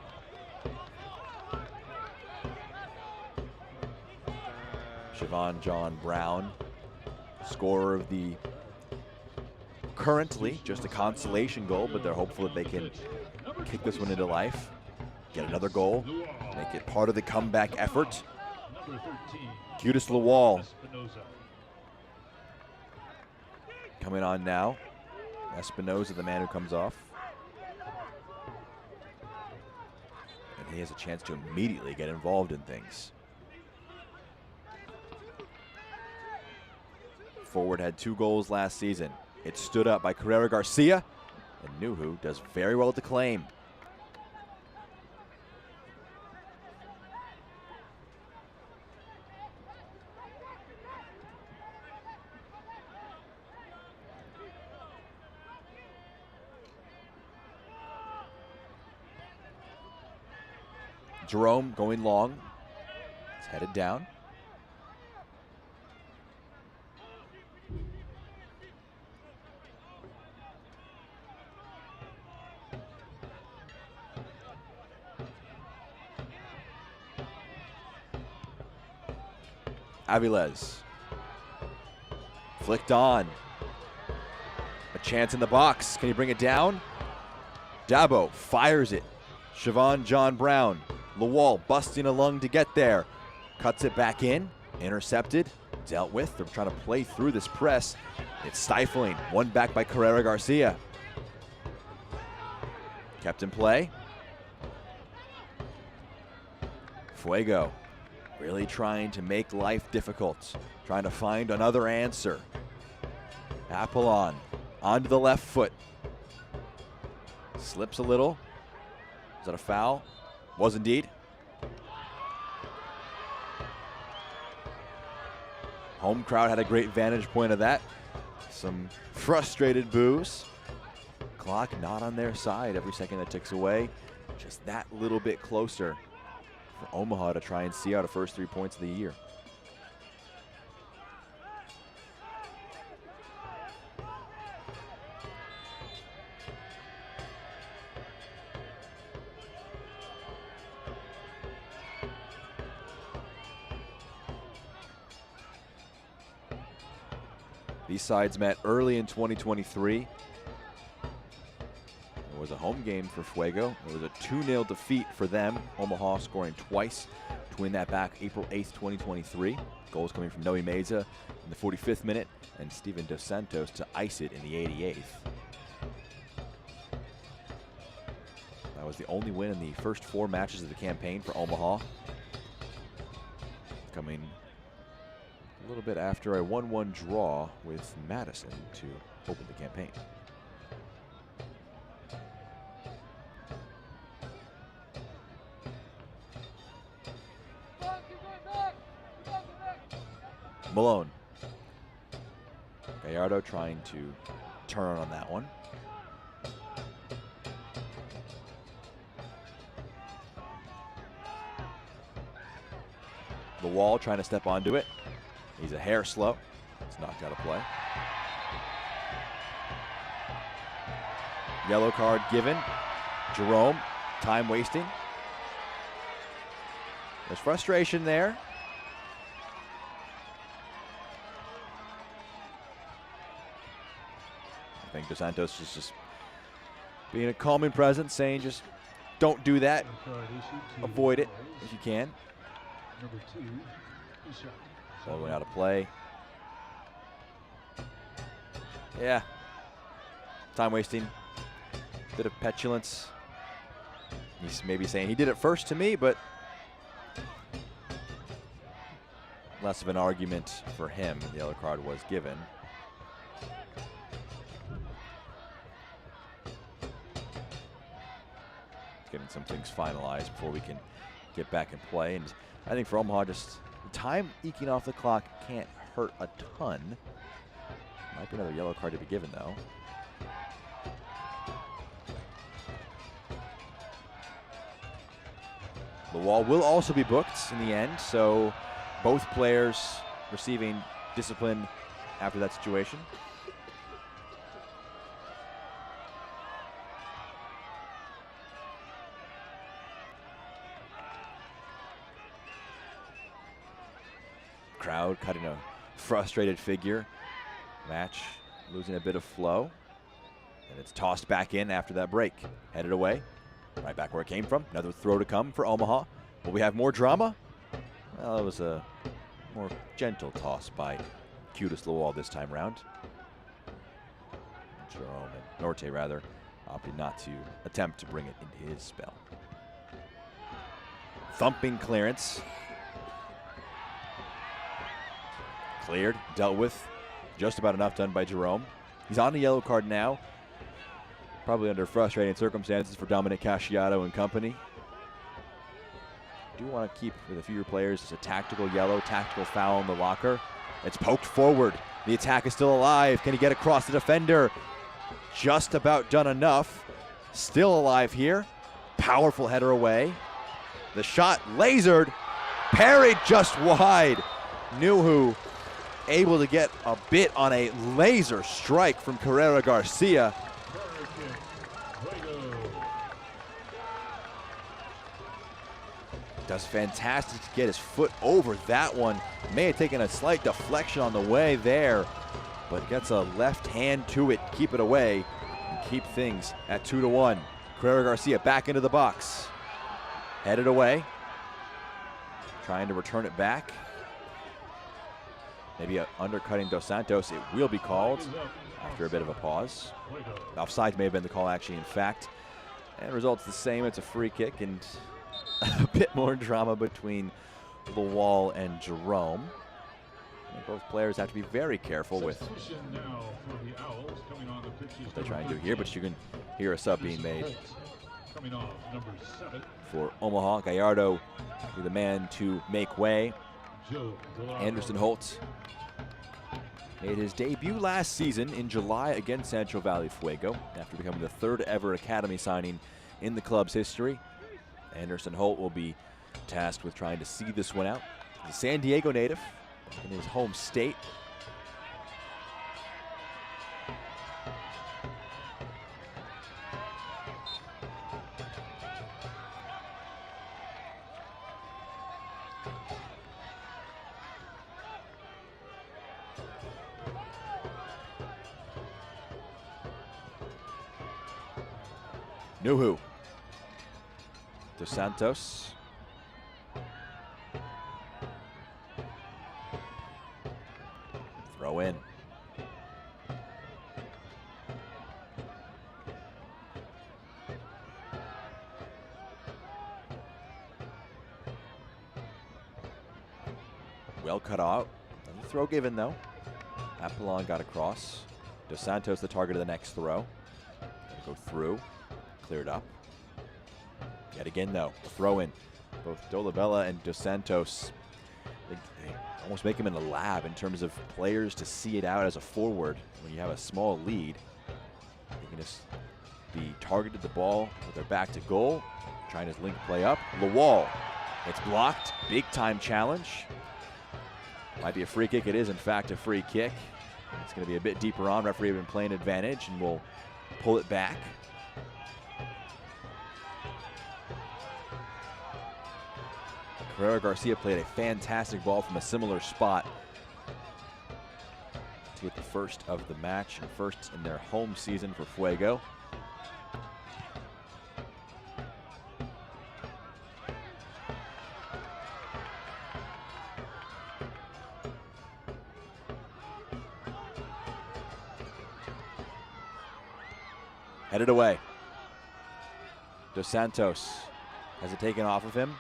Siobhan John Brown, scorer of the currently just a consolation goal, but they're hopeful that they can kick this one into life, get another goal, make it part of the comeback effort. Cutest Lawal coming on now. Espinoza, the man who comes off. And he has a chance to immediately get involved in things. Forward had 2 goals last season. It's stood up by Carrera Garcia, and Nuhu does very well at the claim. Jerome going long. It's headed down. Aviles. Flicked on. A chance in the box. Can he bring it down? Dabo fires it. Siobhan John Brown. Lawal busting a lung to get there. Cuts it back in. Intercepted. Dealt with. They're trying to play through this press. It's stifling. One back by Carrera Garcia. Kept in play. Fuego really trying to make life difficult. Trying to find another answer. Apollon onto the left foot. Slips a little. Is that a foul? Was indeed. Home crowd had a great vantage point of that. Some frustrated boos. Clock not on their side. Every second that ticks away, just that little bit closer for Omaha to try and see out the first 3 points of the year. These sides met early in 2023. It was a home game for Fuego. It was a 2-0 defeat for them. Omaha scoring twice to win that back April 8th, 2023. Goals coming from Noe Meza in the 45th minute and Steven Dos Santos to ice it in the 88th. That was the only win in the first 4 matches of the campaign for Omaha. Coming a little bit after a 1-1 draw with Madison to open the campaign. Malone. Gallardo trying to turn on that one. The Wall trying to step onto it. He's a hair slow. It's knocked out of play. Yellow card given. Jerome, time wasting. There's frustration there. I think Dos Santos is just being a calming presence, saying just don't do that. Avoid it if you can. Number 2, shot. Ball went out of play. Yeah. Time wasting. Bit of petulance. He's maybe saying he did it first to me, but less of an argument for him. The yellow card was given. Getting some things finalized before we can get back in play. And I think for Omaha, just time eking off the clock can't hurt a ton. Might be another yellow card to be given, though. The Wall will also be booked in the end, so both players receiving discipline after that situation. Crowd cutting a frustrated figure. Match losing a bit of flow. And it's tossed back in after that break. Headed away. Right back where it came from. Another throw to come for Omaha. Will we have more drama? Well, it was a more gentle toss by Cutest Lawal this time round. Jerome and Norte, rather, opted not to attempt to bring it into his spell. Thumping clearance. Cleared, dealt with. Just about enough done by Jerome. He's on a yellow card now. Probably under frustrating circumstances for Dominic Casciato and company. Do want to keep with a few players. It's a tactical yellow, tactical foul in the locker. It's poked forward. The attack is still alive. Can he get across the defender? Just about done enough. Still alive here. Powerful header away. The shot lasered. Parried just wide. Nuhu able to get a bit on a laser strike from Carrera Garcia. Does fantastic to get his foot over that one. May have taken a slight deflection on the way there, but gets a left hand to it, keep it away, and keep things at 2-1. Carrera Garcia back into the box. Headed away. Trying to return it back. Maybe undercutting Dos Santos. It will be called after a bit of a pause. Offside may have been the call actually, in fact. And results the same. It's a free kick and a bit more drama between Lawal and Jerome. And both players have to be very careful with what they try and do here, but you can hear a sub being made. For Omaha, Gallardo be the man to make way. Anderson Holt made his debut last season in July against Central Valley Fuego after becoming the third ever Academy signing in the club's history. Anderson Holt will be tasked with trying to see this one out. He's a San Diego native in his home state. Nuhu. Dos Santos. Throw in. Well cut out. Another throw given though. Apollon got across. Dos Santos the target of the next throw. Gonna go through. Cleared up. Yet again though, throw in. Both Dolabella and Dos Santos, they almost make him in a lab in terms of players to see it out as a forward. When you have a small lead, they can just be targeted the ball with their back to goal, trying to link play up. Lawal, it's blocked, big time challenge. Might be a free kick, it is in fact a free kick. It's gonna be a bit deeper on, referee been playing advantage and will pull it back. Carrera Garcia played a fantastic ball from a similar spot to get the first of the match and first in their home season for Fuego. Headed away. Dos Santos has it taken off of him.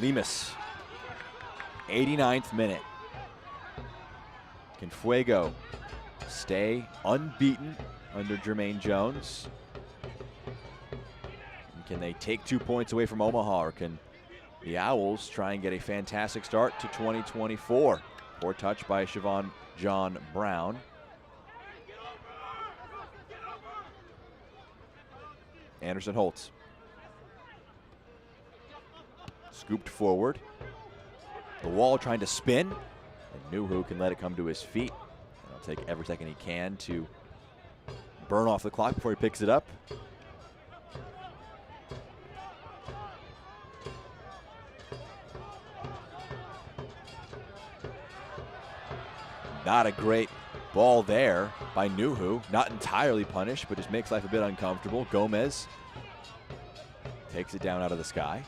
Lemus, 89th minute. Can Fuego stay unbeaten under Jermaine Jones? And can they take 2 points away from Omaha, or can the Owls try and get a fantastic start to 2024? Poor touch by Siobhan John Brown. Anderson Holtz. Scooped forward. The wall trying to spin. And Nuhu can let it come to his feet. And he'll take every second he can to burn off the clock before he picks it up. Not a great ball there by Nuhu. Not entirely punished, but just makes life a bit uncomfortable. Gomez takes it down out of the sky.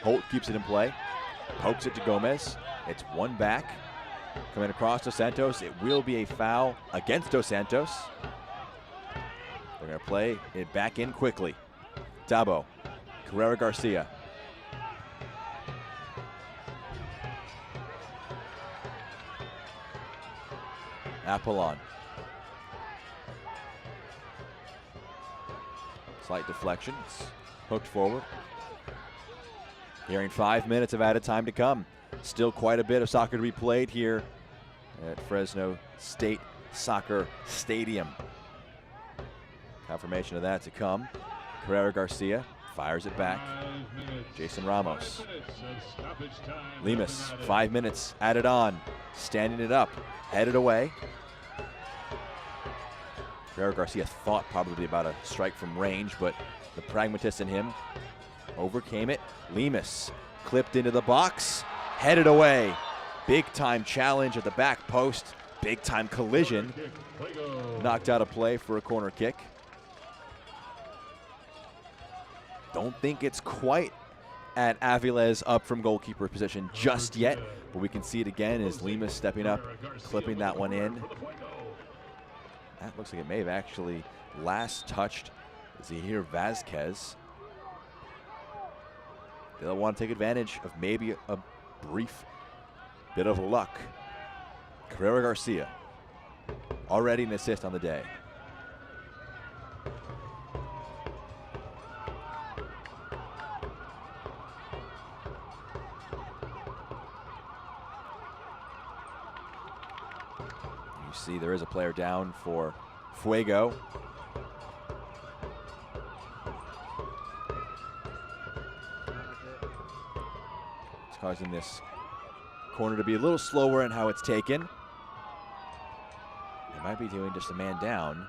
Holt keeps it in play, pokes it to Gomez. It's one back, coming across Dos Santos. It will be a foul against Dos Santos. They're gonna play it back in quickly. Dabo, Carrera Garcia. Apollon. Slight deflection. It's hooked forward. Hearing 5 minutes of added time to come. Still quite a bit of soccer to be played here at Fresno State Soccer Stadium. Confirmation of that to come. Carrera Garcia fires it back. Jason Ramos. Lemus, 5 minutes added on. Standing it up, headed away. Carrera Garcia thought probably about a strike from range, but the pragmatist in him overcame it. Lemus clipped into the box, headed away. Big time challenge at the back post. Big time collision. Knocked out of play for a corner kick. Don't think it's quite at Aviles up from goalkeeper position just yet, but we can see it again as Lemus stepping up, clipping that one in. That looks like it may have actually last touched Zahir Vazquez. They'll want to take advantage of maybe a brief bit of luck. Carrera Garcia, already an assist on the day. You see there is a player down for Fuego. It's causing this corner to be a little slower in how it's taken. They might be doing just a man down.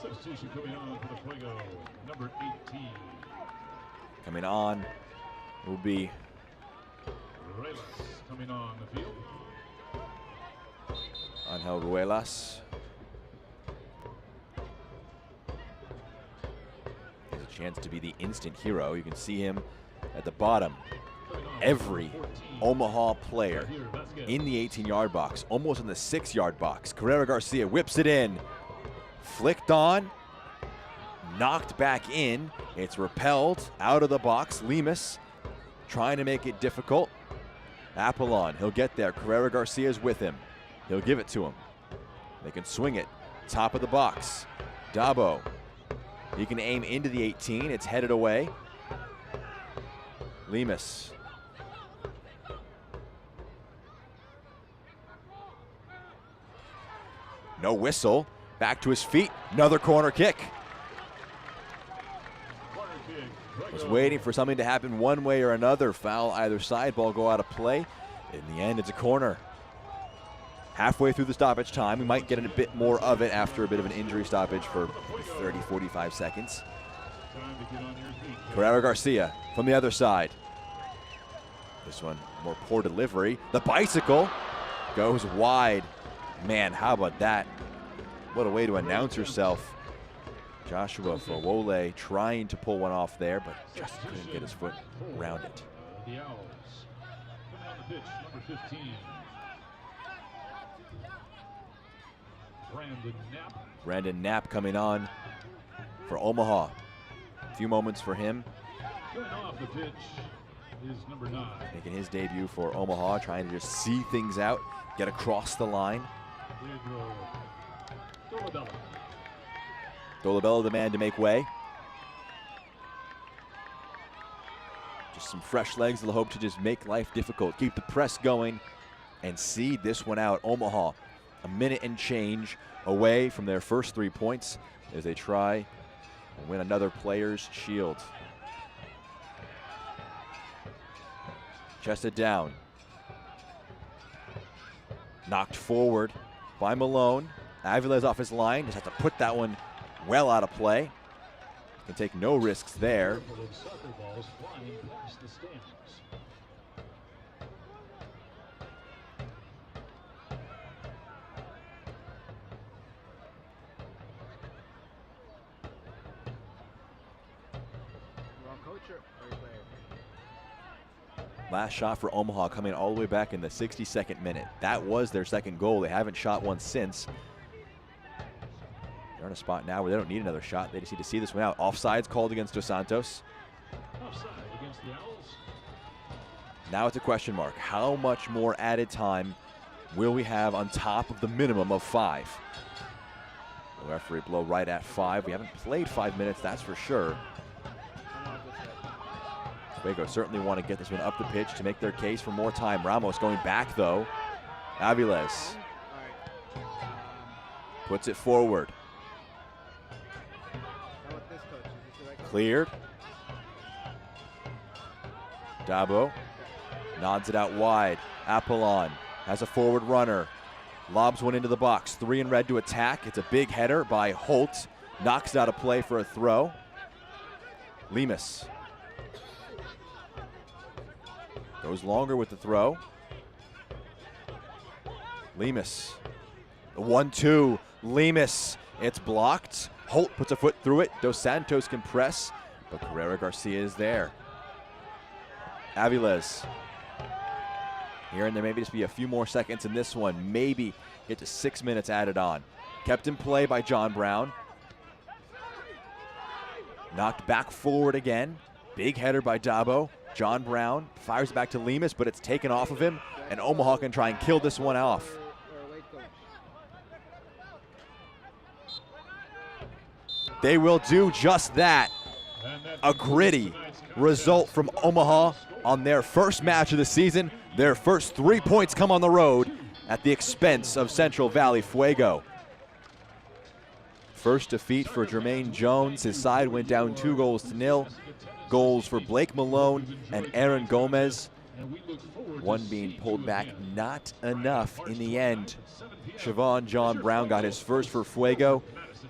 Substitution coming on for the Fuego, number 18. Coming on will be Ruelas coming on the field. Angel Ruelas. Has a chance to be the instant hero. You can see him at the bottom. Every Omaha player in the 18-yard box, almost in the 6-yard box. Carrera Garcia whips it in. Flicked on. Knocked back in. It's repelled out of the box. Lemus trying to make it difficult. Apollon, he'll get there. Carrera Garcia's with him. He'll give it to him. They can swing it. Top of the box. Dabo. He can aim into the 18. It's headed away. Lemus. No whistle. Back to his feet. Another corner kick. Was waiting for something to happen one way or another. Foul either side. Ball go out of play. In the end, it's a corner. Halfway through the stoppage time. We might get a bit more of it after a bit of an injury stoppage for 30, 45 seconds. Carrera Garcia from the other side. This one, more poor delivery. The bicycle goes wide. Man, how about that? What a way to announce yourself. Joshua Fawole trying to pull one off there, but just couldn't get his foot around it. The Owls coming on the pitch, number 15. Brandon Knapp coming on for Omaha. A few moments for him. Going off the pitch is number 9. Making his debut for Omaha, trying to just see things out, get across the line. Dolabella the man to make way. Just some fresh legs that'll hope to just make life difficult. Keep the press going and seed this one out. Omaha, a minute and change away from their first 3 points as they try and win another player's shield. Chested down. Knocked forward by Malone. Aviles off his line, just has to put that one well out of play. Can take no risks there. Last shot for Omaha coming all the way back in the 62nd minute. That was their second goal. They haven't shot one since. They're in a spot now where they don't need another shot. They just need to see this one out. Offsides called against Dos Santos. Offside. the Owls. Now it's a question mark. How much more added time will we have on top of the minimum of 5? The referee blow right at 5. We haven't played 5 minutes, that's for sure. Fuego certainly want to get this one up the pitch to make their case for more time. Ramos going back though. Aviles puts it forward. Cleared. Dabo nods it out wide. Apollon has a forward runner. Lobs one into the box. 3 in red to attack. It's a big header by Holt. Knocks it out of play for a throw. Lemus goes longer with the throw. Lemus. The 1-2. Lemus. It's blocked. Holt puts a foot through it. Dos Santos can press, but Carrera Garcia is there. Aviles. Here and there, maybe just be a few more seconds in this one. Maybe get to 6 minutes added on. Kept in play by John Brown. Knocked back forward again. Big header by Dabo. John Brown fires it back to Lemus, but it's taken off of him, and Omaha can try and kill this one off. They will do just that. A gritty result from Omaha on their first match of the season. Their first 3 points come on the road at the expense of Central Valley Fuego. First defeat for Jermaine Jones. His side went down 2-0. Goals for Blake Malone and Aaron Gomez. One being pulled back, not enough in the end. Siobhan John Brown got his first for Fuego,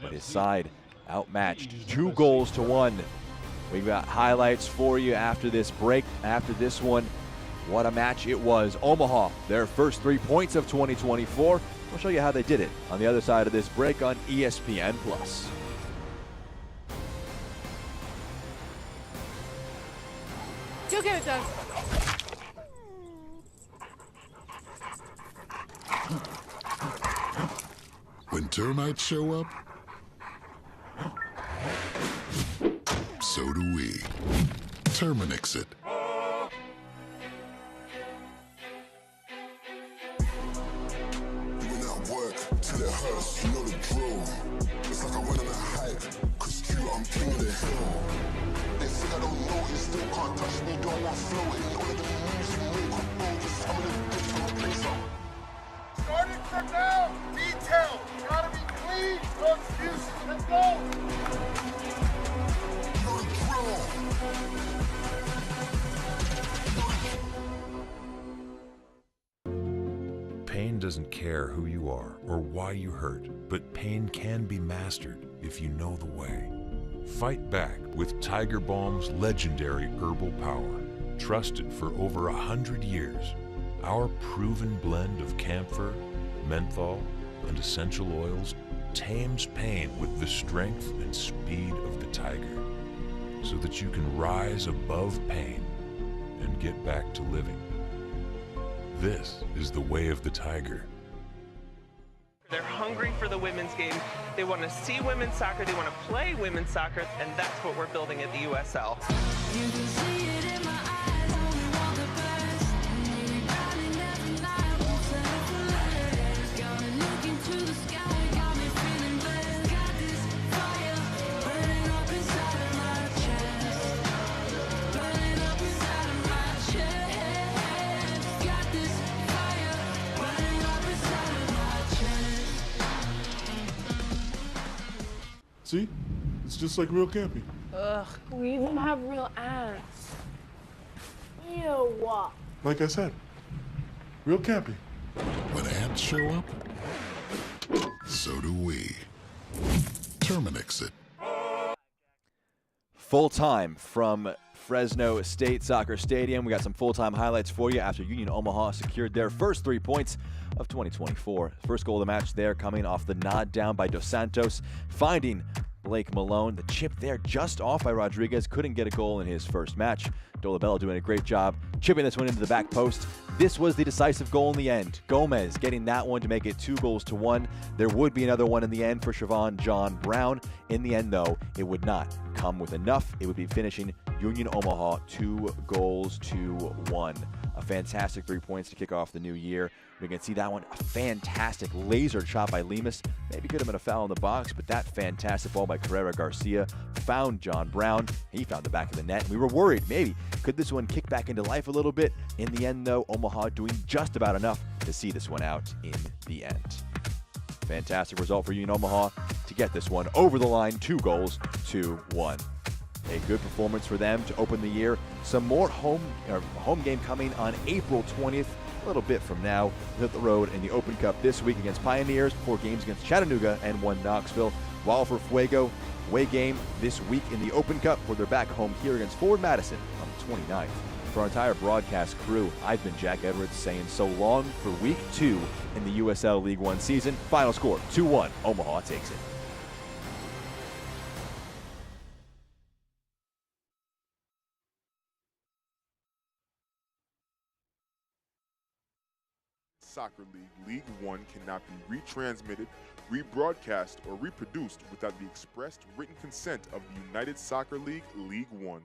but his side outmatched 2-1. We've got highlights for you after this break. After this one, what a match it was. Omaha, their first 3 points of 2024. We'll show you how they did it on the other side of this break on ESPN+. You get it done. When termites show up, so do we. Terminix it. Doing that work till it hurts, you know the drill. It's like I went on a hike, cause cute, I'm king of the hill. They think I don't know it, still can't touch me, don't want flow it. All of the moves you make up over some of the different places. Starting from now, detail. Gotta be clean, no excuses. Let's go. You know the drill. Pain doesn't care who you are or why you hurt, but pain can be mastered if you know the way. Fight back with Tiger Balm's legendary herbal power. Trusted for over 100 years, our proven blend of camphor, menthol, and essential oils tames pain with the strength and speed of the tiger, so that you can rise above pain and get back to living. This is the way of the tiger. They're hungry for the women's game. They want to see women's soccer. They want to play women's soccer, and that's what we're building at the USL. You can see it in my eyes, only want the best. And you're grinding every night, won't settle for less. Got me looking to the sky, got me feeling blessed. Got this fire burning up inside of my chest. Burning up inside of my chest. Got this fire burning up inside of my chest. See? It's just like real camping. Ugh, we even have real ants. Ew. Like I said, real camping. When ants show up, so do we. Terminix it. Full time from Fresno State Soccer Stadium. We got some full-time highlights for you after Union Omaha secured their first 3 points of 2024. First goal of the match there coming off the nod down by Dos Santos, finding Blake Malone. The chip there just off by Rodriguez. Couldn't get a goal in his first match. Dolabella doing a great job chipping this one into the back post. This was the decisive goal in the end. Gomez getting that one to make it 2-1. There would be another one in the end for Siobhan John Brown. In the end, though, it would not come with enough. It would be finishing Union Omaha 2-1. A fantastic 3 points to kick off the new year. We can see that one, a fantastic laser shot by Lemus. Maybe could have been a foul in the box, but that fantastic ball by Carrera Garcia found John Brown. He found the back of the net. We were worried, maybe, could this one kick back into life a little bit? In the end, though, Omaha doing just about enough to see this one out in the end. Fantastic result for Union Omaha to get this one over the line, 2-1. A good performance for them to open the year. Some more home game coming on April 20th, a little bit from now. Hit the road in the Open Cup this week against Pioneers, 4 games against Chattanooga and 1 Knoxville. While for Fuego, away game this week in the Open Cup, where they're back home here against Forward Madison on the 29th. For our entire broadcast crew, I've been Jack Edwards saying so long for Week 2 in the USL League One season. Final score, 2-1. Omaha takes it. Soccer League League One cannot be retransmitted, rebroadcast, or reproduced without the expressed written consent of the United Soccer League League One.